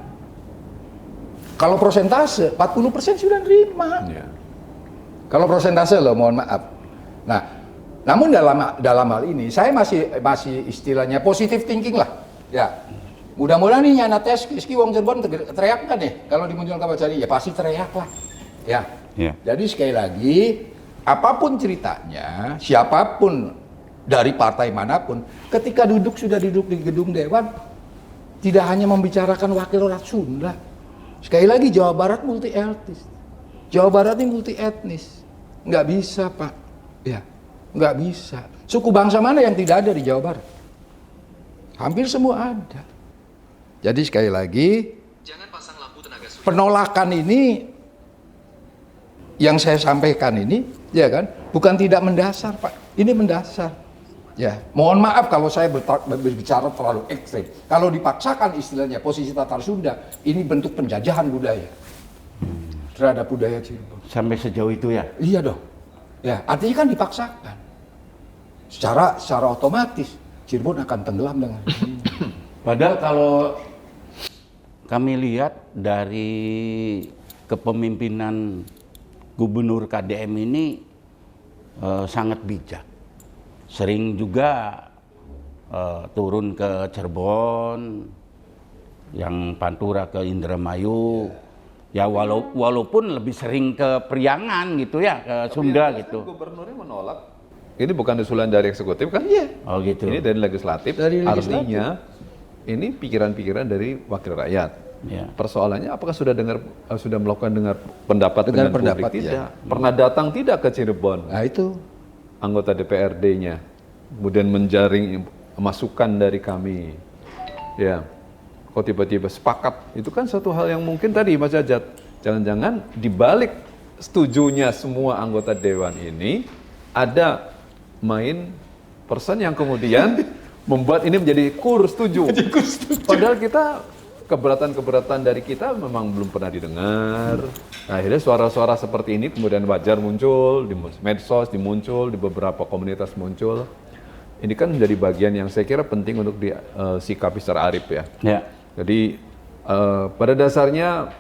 kalau persentase 40% sudah nerima.
Ya.
Kalau persentase loh, mohon maaf. Nah, namun dalam hal ini saya masih istilahnya positive thinking lah. Ya. Mudah-mudahan ini nyana tes ki wong Cirebon teriak kan ya kalau dimunculkan Pak Jari, ya pasti teriak lah. Ya. Jadi sekali lagi apapun ceritanya, siapapun dari partai manapun, ketika sudah duduk di gedung dewan, tidak hanya membicarakan wakil rakyat Sunda. Sekali lagi Jawa Barat multi etnis, Jawa Barat ini multi etnis, nggak bisa Pak, ya nggak bisa. Suku bangsa mana yang tidak ada di Jawa Barat? Hampir semua ada. Jadi sekali lagi, penolakan ini yang saya sampaikan ini, ya kan, bukan tidak mendasar Pak, ini mendasar. Ya, mohon maaf kalau saya berbicara terlalu ekstrim. Kalau dipaksakan istilahnya posisi Tatar Sunda, ini bentuk penjajahan budaya terhadap budaya Cirebon.
Sampai sejauh itu ya?
Iya dong. Ya, artinya kan dipaksakan. Secara otomatis Cirebon akan tenggelam dengan ini.
Padahal kalau kami lihat dari kepemimpinan Gubernur KDM ini sangat bijak. Sering juga turun ke Cirebon, yang Pantura ke Indramayu. Ya walaupun lebih sering ke Priangan gitu ya, ke Sunda gitu.
Gubernurnya menolak. Ini bukan usulan dari eksekutif kan? Iya.
Oh gitu.
Ini dari legislatif. Artinya ini pikiran-pikiran dari wakil rakyat.
Ya.
Persoalannya apakah sudah melakukan pendapat dengan
pendapat,
publik? Tidak.
ya.
Pernah datang tidak ke Cirebon?
Nah itu
Anggota DPRD-nya, kemudian menjaring masukan dari kami. Ya, kok tiba-tiba sepakat? Itu kan satu hal yang mungkin tadi Mas Ajat, jangan-jangan dibalik setujunya semua anggota dewan ini ada main person yang kemudian membuat ini menjadi setuju. Padahal kita keberatan-keberatan dari kita memang belum pernah didengar. Nah, akhirnya suara-suara seperti ini kemudian wajar muncul di medsos, dimuncul di beberapa komunitas muncul. Ini kan menjadi bagian yang saya kira penting untuk disikapi secara arif ya.
Ya.
Jadi pada dasarnya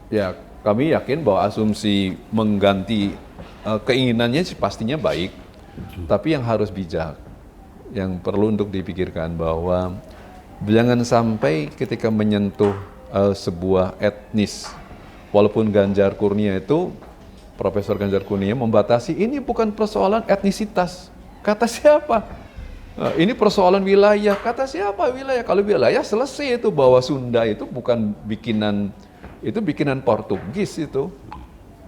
ya kami yakin bahwa asumsi mengganti keinginannya sih pastinya baik, tapi yang harus bijak, yang perlu untuk dipikirkan bahwa jangan sampai ketika menyentuh sebuah etnis, walaupun Ganjar Kurnia itu, Profesor Ganjar Kurnia membatasi, ini bukan persoalan etnisitas. Kata siapa? Ini persoalan wilayah. Kata siapa wilayah? Kalau wilayah selesai itu bahwa Sunda itu bukan bikinan, itu bikinan Portugis itu.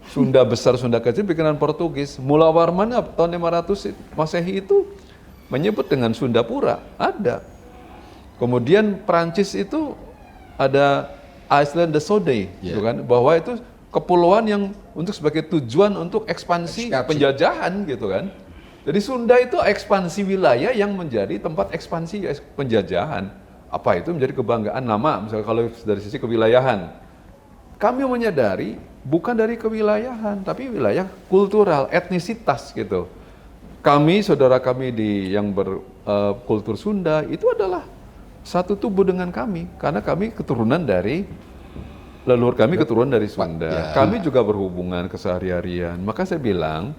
Sunda besar, Sunda kecil bikinan Portugis. Mula Warman tahun 500 Masehi itu menyebut dengan Sundapura. Ada. Kemudian Prancis itu ada Island de Sodé, gitu kan, bahwa itu kepulauan yang untuk sebagai tujuan untuk ekspansi penjajahan, gitu kan. Jadi Sunda itu ekspansi wilayah yang menjadi tempat ekspansi penjajahan. Apa itu menjadi kebanggaan nama, misalnya kalau dari sisi kewilayahan. Kami menyadari bukan dari kewilayahan, tapi wilayah kultural, etnisitas gitu. Kami, saudara kami yang berkultur Sunda itu adalah satu tubuh dengan kami, karena kami keturunan dari leluhur kami keturunan dari Sunda. Kami juga berhubungan kesehari-harian. Maka saya bilang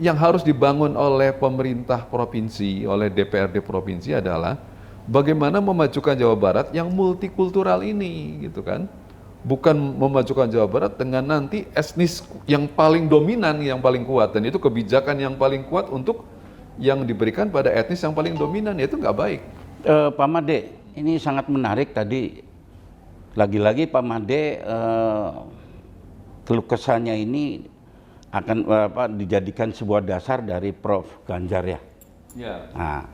yang harus dibangun oleh pemerintah provinsi, oleh DPRD provinsi adalah bagaimana memajukan Jawa Barat yang multikultural ini, gitu kan? Bukan memajukan Jawa Barat dengan nanti etnis yang paling dominan, yang paling kuat, dan itu kebijakan yang paling kuat untuk yang diberikan pada etnis yang paling dominan, itu nggak baik.
Pak Made, ini sangat menarik tadi. Lagi-lagi Pak Made keluh kesahnya ini akan dijadikan sebuah dasar dari Prof. Ganjar ya.
Ya.
Nah,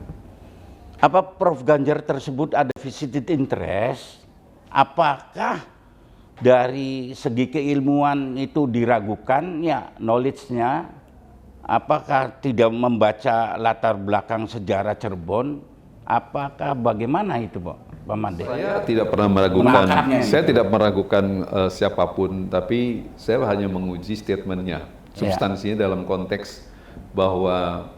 apa Prof. Ganjar tersebut ada vested interest? Apakah dari segi keilmuan itu diragukan ya knowledge-nya? Apakah tidak membaca latar belakang sejarah Cirebon? Apakah bagaimana itu, Pak Made?
Saya tidak pernah meragukan. Saya tidak meragukan siapapun, tapi saya hanya menguji statementnya, substansinya dalam konteks bahwa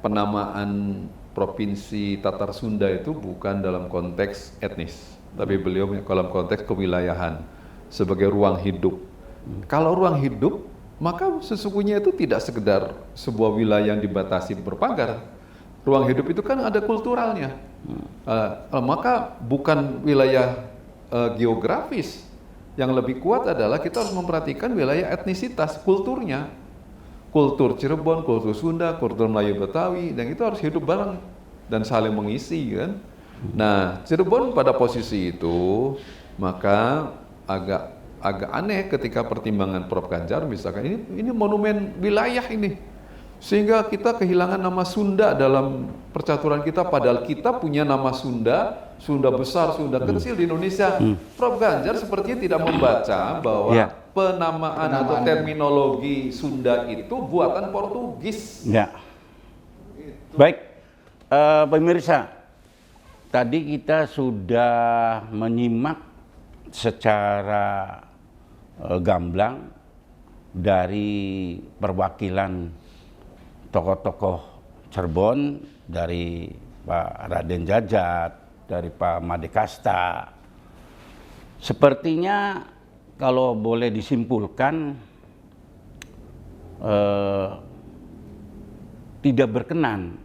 penamaan provinsi Tatar Sunda itu bukan dalam konteks etnis, tapi beliau dalam konteks kewilayahan sebagai ruang hidup. Kalau ruang hidup, maka sesungguhnya itu tidak sekedar sebuah wilayah yang dibatasi berpagar. Ruang hidup itu kan ada kulturalnya, maka bukan wilayah geografis. Yang lebih kuat adalah kita harus memperhatikan wilayah etnisitas, kulturnya. Kultur Cirebon, kultur Sunda, kultur Melayu Betawi, dan itu harus hidup bareng dan saling mengisi kan. Nah, Cirebon pada posisi itu, maka agak aneh ketika pertimbangan Prof. Ganjar misalkan ini monumen wilayah ini. Sehingga kita kehilangan nama Sunda dalam percaturan kita, padahal kita punya nama Sunda, Sunda besar, Sunda kecil di Indonesia. Prof. Ganjar sepertinya tidak membaca bahwa penamaan atau terminologi Sunda itu buatan Portugis.
Ya. Baik, Pemirsa, tadi kita sudah menyimak secara gamblang dari perwakilan tokoh-tokoh Cirebon, dari Pak Raden Djajat, dari Pak Made Kasta. Sepertinya kalau boleh disimpulkan, tidak berkenan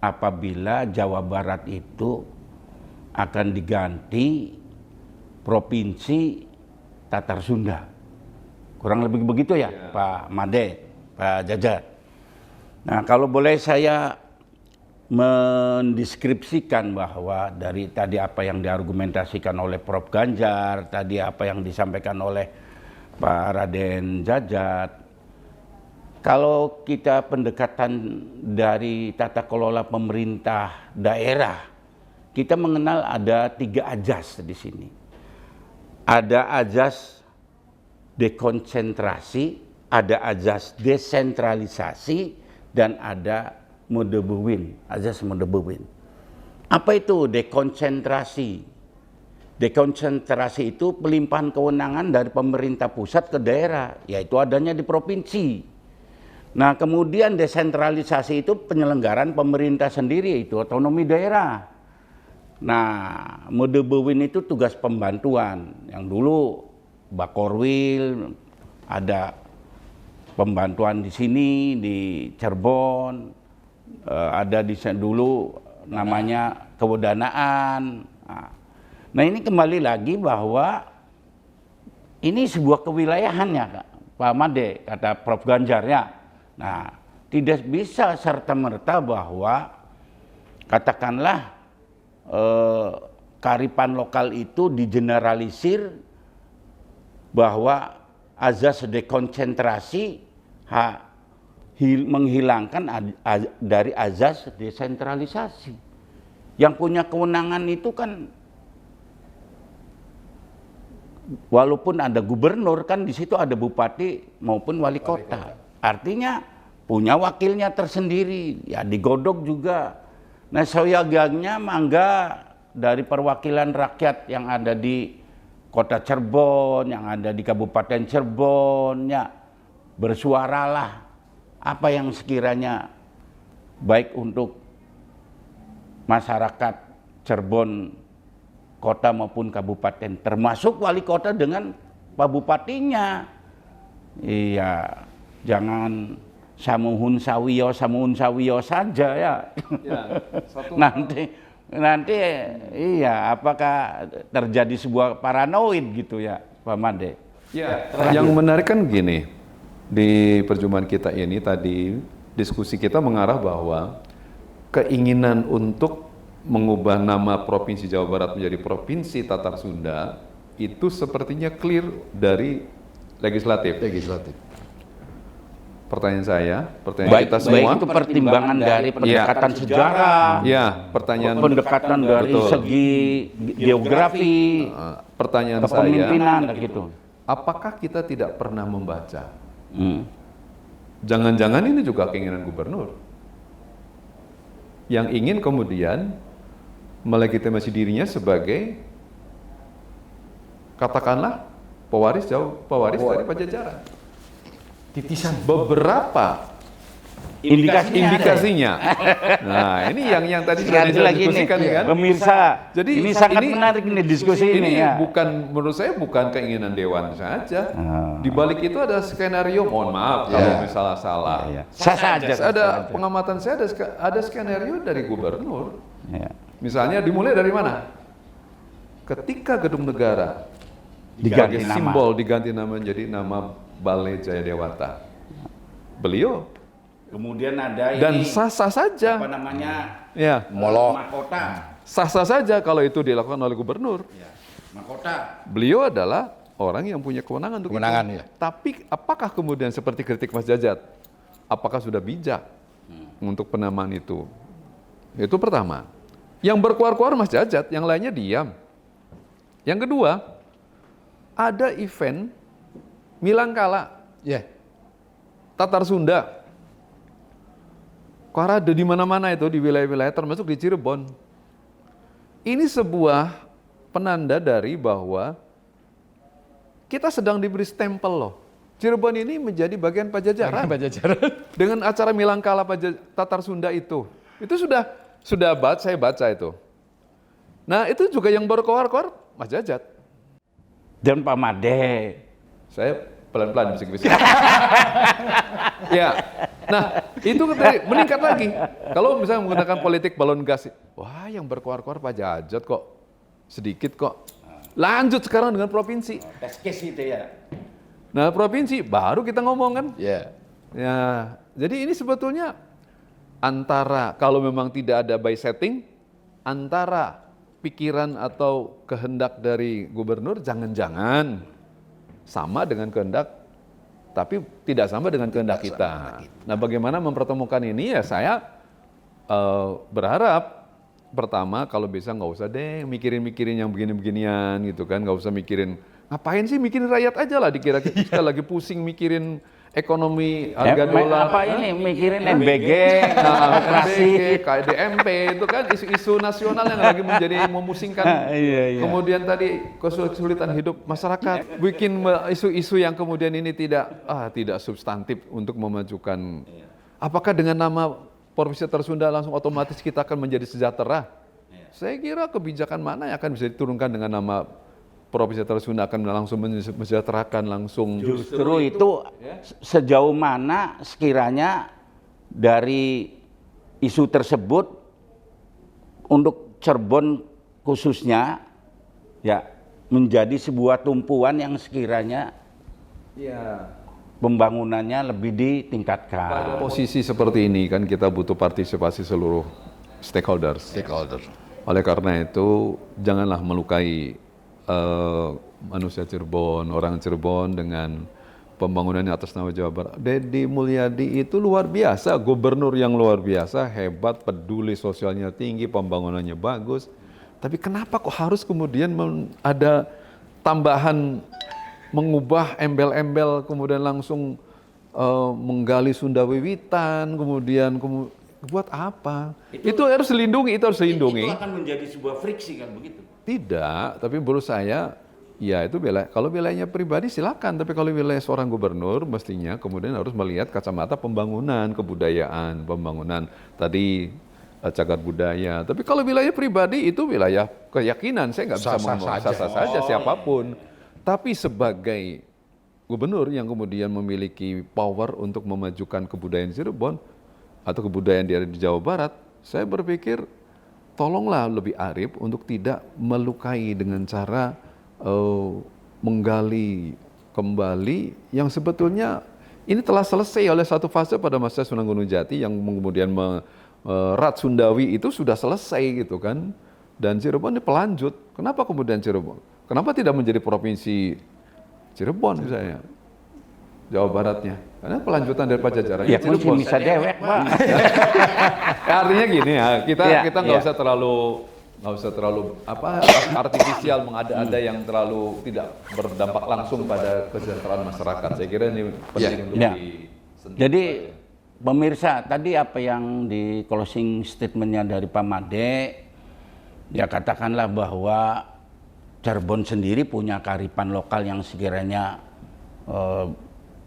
apabila Jawa Barat itu akan diganti provinsi Tatar Sunda. Kurang lebih begitu ya, Pak Made, Pak Djajat. Nah, kalau boleh saya mendeskripsikan bahwa dari tadi apa yang diargumentasikan oleh Prof. Ganjar, tadi apa yang disampaikan oleh Pak Raden Djajat, kalau kita pendekatan dari tata kelola pemerintah daerah, kita mengenal ada 3 ajas di sini. Ada ajas dekonsentrasi, ada ajas desentralisasi, dan ada Modebewin, ajas Modebewin. Apa itu dekonsentrasi? Dekonsentrasi itu pelimpahan kewenangan dari pemerintah pusat ke daerah, yaitu adanya di provinsi. Nah, kemudian desentralisasi itu penyelenggaraan pemerintah sendiri, itu otonomi daerah. Nah, Modebewin itu tugas pembantuan. Yang dulu Bakorwil, ada pembantuan di sini, di Cirebon, ada di dulu namanya kewedanaan. Nah, ini kembali lagi bahwa ini sebuah kewilayahannya, Pak Made, kata Prof. Ganjar ya. Nah, tidak bisa serta-merta bahwa katakanlah kearifan lokal itu digeneralisir bahwa azas dekonsentrasi menghilangkan dari azas desentralisasi. Yang punya kewenangan itu kan, walaupun ada gubernur, kan di situ ada bupati maupun wali kota. Artinya punya wakilnya tersendiri, ya digodok juga. Nah, soyagangnya mangga dari perwakilan rakyat yang ada di kota Cirebon, yang ada di Kabupaten Cirebon, ya bersuaralah apa yang sekiranya baik untuk masyarakat Cirebon kota maupun kabupaten, termasuk wali kota dengan pak bupatinya. Iya, jangan samuhun sawiyo saja ya. Nanti iya, apakah terjadi sebuah paranoid gitu ya, Pak Made?
Ya, yang menarik kan gini, di perjumpaan kita ini tadi diskusi kita mengarah bahwa keinginan untuk mengubah nama Provinsi Jawa Barat menjadi Provinsi Tatar Sunda itu sepertinya clear dari legislatif. Pertanyaan kita semua.
Baik itu pertimbangan dari pendekatan sejarah,
pertanyaan
pendekatan dari segi geografi,
pertanyaan
kepemimpinan,
saya,
gitu.
Apakah kita tidak pernah membaca? Jangan-jangan ini juga keinginan gubernur yang ingin kemudian melegitimasi dirinya sebagai katakanlah pewaris dari Pajajaran.
Titisan
Beberapa
indikasinya.
Nah, ini yang tadi sudah didiskusikan kan,
pemirsa.
Jadi
ini sangat menarik nih diskusi ini ya.
Bukan, menurut saya bukan keinginan dewan saja. Di balik itu ada skenario. Mohon maaf kalau misalnya salah. Ada pengamatan saya, ada skenario dari gubernur. Misalnya dimulai dari mana? Ketika Gedung Negara diganti simbol, diganti nama menjadi nama Balai Jaya Dewata. Beliau
kemudian ada ini,
dan sah-sah saja.
Apa namanya?
Ya,
Mahkota.
Sah-sah saja kalau itu dilakukan oleh gubernur.
Mahkota.
Beliau adalah orang yang punya kewenangan untuk itu.
Ya.
Tapi apakah kemudian seperti kritik Mas Djajat? Apakah sudah bijak untuk penamaan itu? Itu pertama. Yang berkuar-kuar Mas Djajat, yang lainnya diam. Yang kedua, ada event Milangkala, Tatar Sunda. Parade di mana-mana itu di wilayah-wilayah termasuk di Cirebon. Ini sebuah penanda dari bahwa kita sedang diberi stempel loh. Cirebon ini menjadi bagian Pajajaran. Dengan acara Milangkala Tatar Sunda itu sudah saya baca itu. Nah itu juga yang berkoar-koar Mas Jajat.
Dan Pak Made.
Saya pelan-pelan bisik-bisik. Ya, nah itu meningkat lagi. Kalau misalnya menggunakan politik balon gas, wah yang berkoar-koar Pak Jajat kok sedikit kok. Lanjut sekarang dengan provinsi.
Test case itu ya.
Nah provinsi baru kita ngomong kan.
Ya.
Ya, jadi ini sebetulnya antara kalau memang tidak ada by setting, antara pikiran atau kehendak dari gubernur jangan-jangan sama dengan kehendak, tapi tidak sama dengan kehendak kita. Nah bagaimana mempertemukan ini ya saya berharap pertama kalau bisa nggak usah deh mikirin yang begini-beginian gitu kan, nggak usah mikirin ngapain sih mikirin rakyat aja lah dikira kita lagi pusing mikirin ekonomi harga dolar.
Apa ini mikirin MBG,
inflasi, KDMP itu kan isu-isu nasional yang lagi menjadi memusingkan. Kemudian tadi kesulitan hidup masyarakat, bikin isu-isu yang kemudian ini tidak substantif untuk memajukan. Apakah dengan nama Provinsi Tersunda langsung otomatis kita akan menjadi sejahtera? Saya kira kebijakan mana yang akan bisa diturunkan dengan nama Provinsi Tersunda akan langsung mensejahterakan langsung.
Justru itu sejauh mana sekiranya dari isu tersebut untuk Cirebon khususnya ya menjadi sebuah tumpuan yang sekiranya pembangunannya lebih ditingkatkan.
Pada posisi seperti ini kan kita butuh partisipasi seluruh stakeholders. Oleh karena itu janganlah melukai manusia Cirebon, orang Cirebon dengan pembangunan atas nama Jawa Barat. Deddy Mulyadi itu luar biasa, gubernur yang luar biasa, hebat, peduli sosialnya tinggi, pembangunannya bagus. Tapi kenapa kok harus kemudian ada tambahan mengubah embel-embel, kemudian langsung menggali Sunda Wiwitan, kemudian buat apa? Itu harus dilindungi, Itu
akan menjadi sebuah friksi kan begitu?
Tidak, tapi menurut saya, ya itu kalau wilayahnya pribadi silakan, tapi kalau wilayah seorang gubernur mestinya kemudian harus melihat kacamata pembangunan, kebudayaan, pembangunan tadi cagar budaya. Tapi kalau wilayah pribadi itu wilayah keyakinan, saya nggak bisa mengatakan sah-sah saja siapapun. Tapi sebagai gubernur yang kemudian memiliki power untuk memajukan kebudayaan Cirebon atau kebudayaan di Jawa Barat, saya berpikir tolonglah lebih arif untuk tidak melukai dengan cara menggali kembali yang sebetulnya ini telah selesai oleh satu fase pada masa Sunan Gunung Jati yang kemudian Rat Sundawi itu sudah selesai gitu kan. Dan Cirebon ini pelanjut. Kenapa kemudian Cirebon? Kenapa tidak menjadi provinsi Cirebon misalnya? Jawa Baratnya. Karena pelanjutan dari Pajajaran.
Ya Cirebon bisa dewek, Pak.
Artinya gini ya, kita nggak usah terlalu artifisial mengada-ada yang terlalu tidak berdampak langsung pada kesejahteraan masyarakat. Saya kira ini penting untuk disentuh.
Jadi pemirsa, tadi apa yang di closing statementnya dari Pak Made, ya katakanlah bahwa Cirebon sendiri punya kearifan lokal yang sekiranya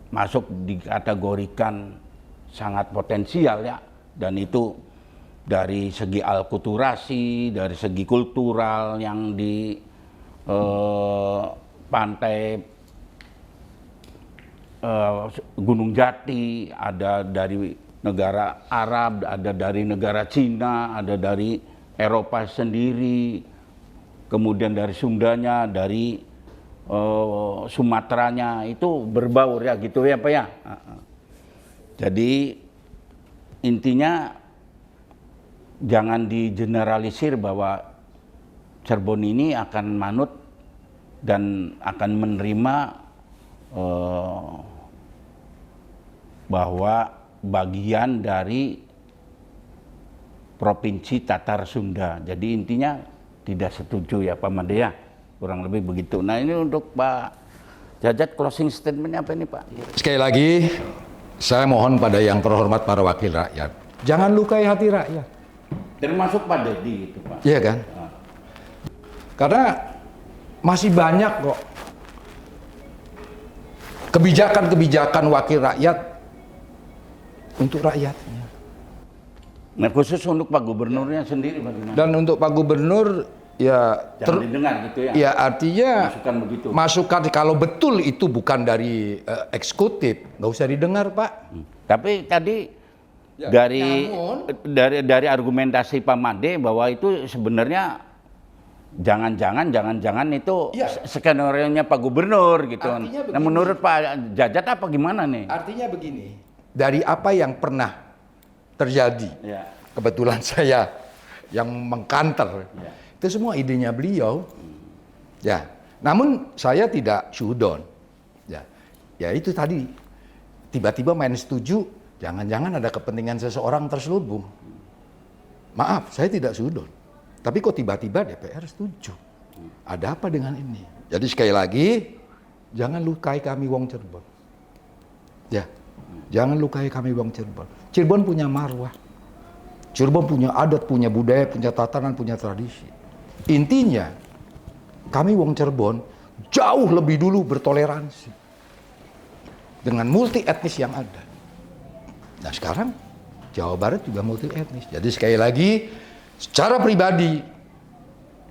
masuk dikategorikan sangat potensial ya, dan itu dari segi alkulturasi, dari segi kultural yang di pantai Gunung Jati, ada dari negara Arab, ada dari negara Cina, ada dari Eropa sendiri, kemudian dari Sundanya, dari Sumateranya, itu berbaur ya gitu ya Pak ya. Jadi intinya jangan digeneralisir bahwa Cirebon ini akan manut dan akan menerima bahwa bagian dari Provinsi Tatar Sunda. Jadi intinya tidak setuju ya Pak Made ya, kurang lebih begitu. Nah ini untuk Pak Jajat, closing statementnya apa ini Pak?
Sekali lagi saya mohon pada yang terhormat para wakil rakyat, Jangan lukai hati rakyat.
Termasuk Pak Deddy itu, Pak.
Iya kan?
Nah,
Karena masih banyak kok kebijakan-kebijakan wakil rakyat untuk rakyatnya.
Nah, khusus untuk Pak Gubernurnya sendiri bagaimana?
Dan untuk Pak Gubernur ya
Jangan didengar gitu ya.
ya artinya
Masukan begitu.
masukan kalau betul itu bukan dari eksekutif, nggak usah didengar, Pak.
Tapi tadi
Ya,
dari argumentasi Pak Made bahwa itu sebenarnya jangan-jangan itu
Ya.
skenario-nya Pak Gubernur gitu.
Artinya
Nah,
begini.
menurut Pak Jajat apa gimana nih?
Artinya begini, dari apa yang pernah terjadi,
Ya.
kebetulan saya yang mengkanter,
Ya.
itu semua idenya beliau. Ya, namun saya tidak sudon. Ya itu tadi tiba-tiba main setuju, jangan-jangan ada kepentingan seseorang terselubung. Maaf, saya tidak sudon. Tapi kok tiba-tiba DPR setuju? Ada apa dengan ini? Jadi sekali lagi, jangan lukai kami wong Cirebon. Ya, jangan lukai kami wong Cirebon. Cirebon punya marwah. Cirebon punya adat, punya budaya, punya tatanan, punya tradisi. Intinya, kami wong Cirebon jauh lebih dulu bertoleransi dengan multi etnis yang ada. Nah sekarang Jawa Barat juga multi etnis. Jadi sekali lagi, secara pribadi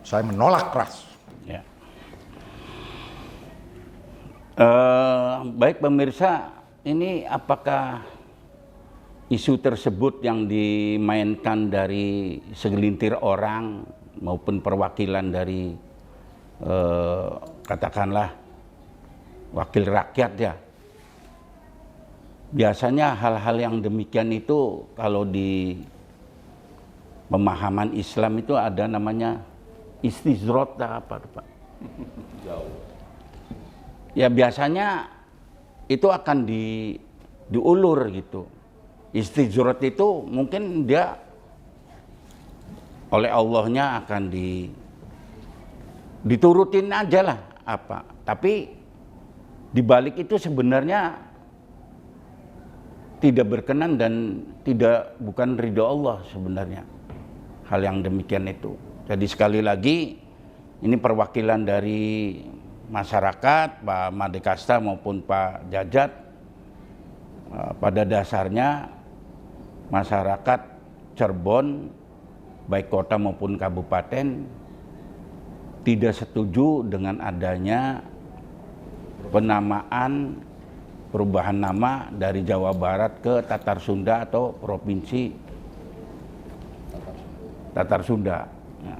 saya menolak keras.
Ya. Baik pemirsa, ini apakah isu tersebut yang dimainkan dari segelintir orang maupun perwakilan dari katakanlah wakil rakyat ya. Biasanya hal-hal yang demikian itu kalau di pemahaman Islam itu ada namanya istizrot apa Pak? Ya biasanya itu akan diulur gitu. Istizrot itu mungkin dia oleh Allahnya akan diturutin aja lah apa. Tapi dibalik itu sebenarnya tidak berkenan dan bukan ridho Allah sebenarnya hal yang demikian itu. Jadi sekali lagi ini perwakilan dari masyarakat Pak Made Kasta maupun Pak Jajat, pada dasarnya masyarakat Cirebon baik kota maupun kabupaten tidak setuju dengan adanya penamaan perubahan nama dari Jawa Barat ke Tatar Sunda atau Provinsi Tatar Sunda. Nah,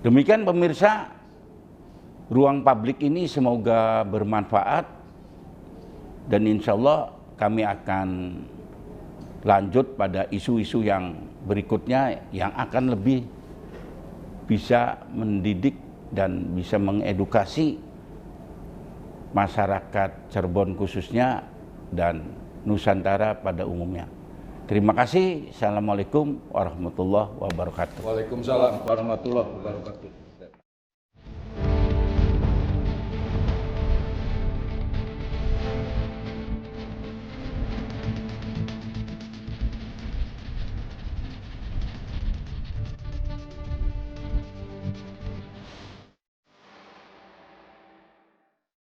demikian pemirsa, ruang publik ini semoga bermanfaat dan insya Allah kami akan lanjut pada isu-isu yang berikutnya yang akan lebih bisa mendidik dan bisa mengedukasi masyarakat Cirebon khususnya dan Nusantara pada umumnya. Terima kasih. Assalamualaikum warahmatullahi wabarakatuh.
Waalaikumsalam warahmatullahi wabarakatuh.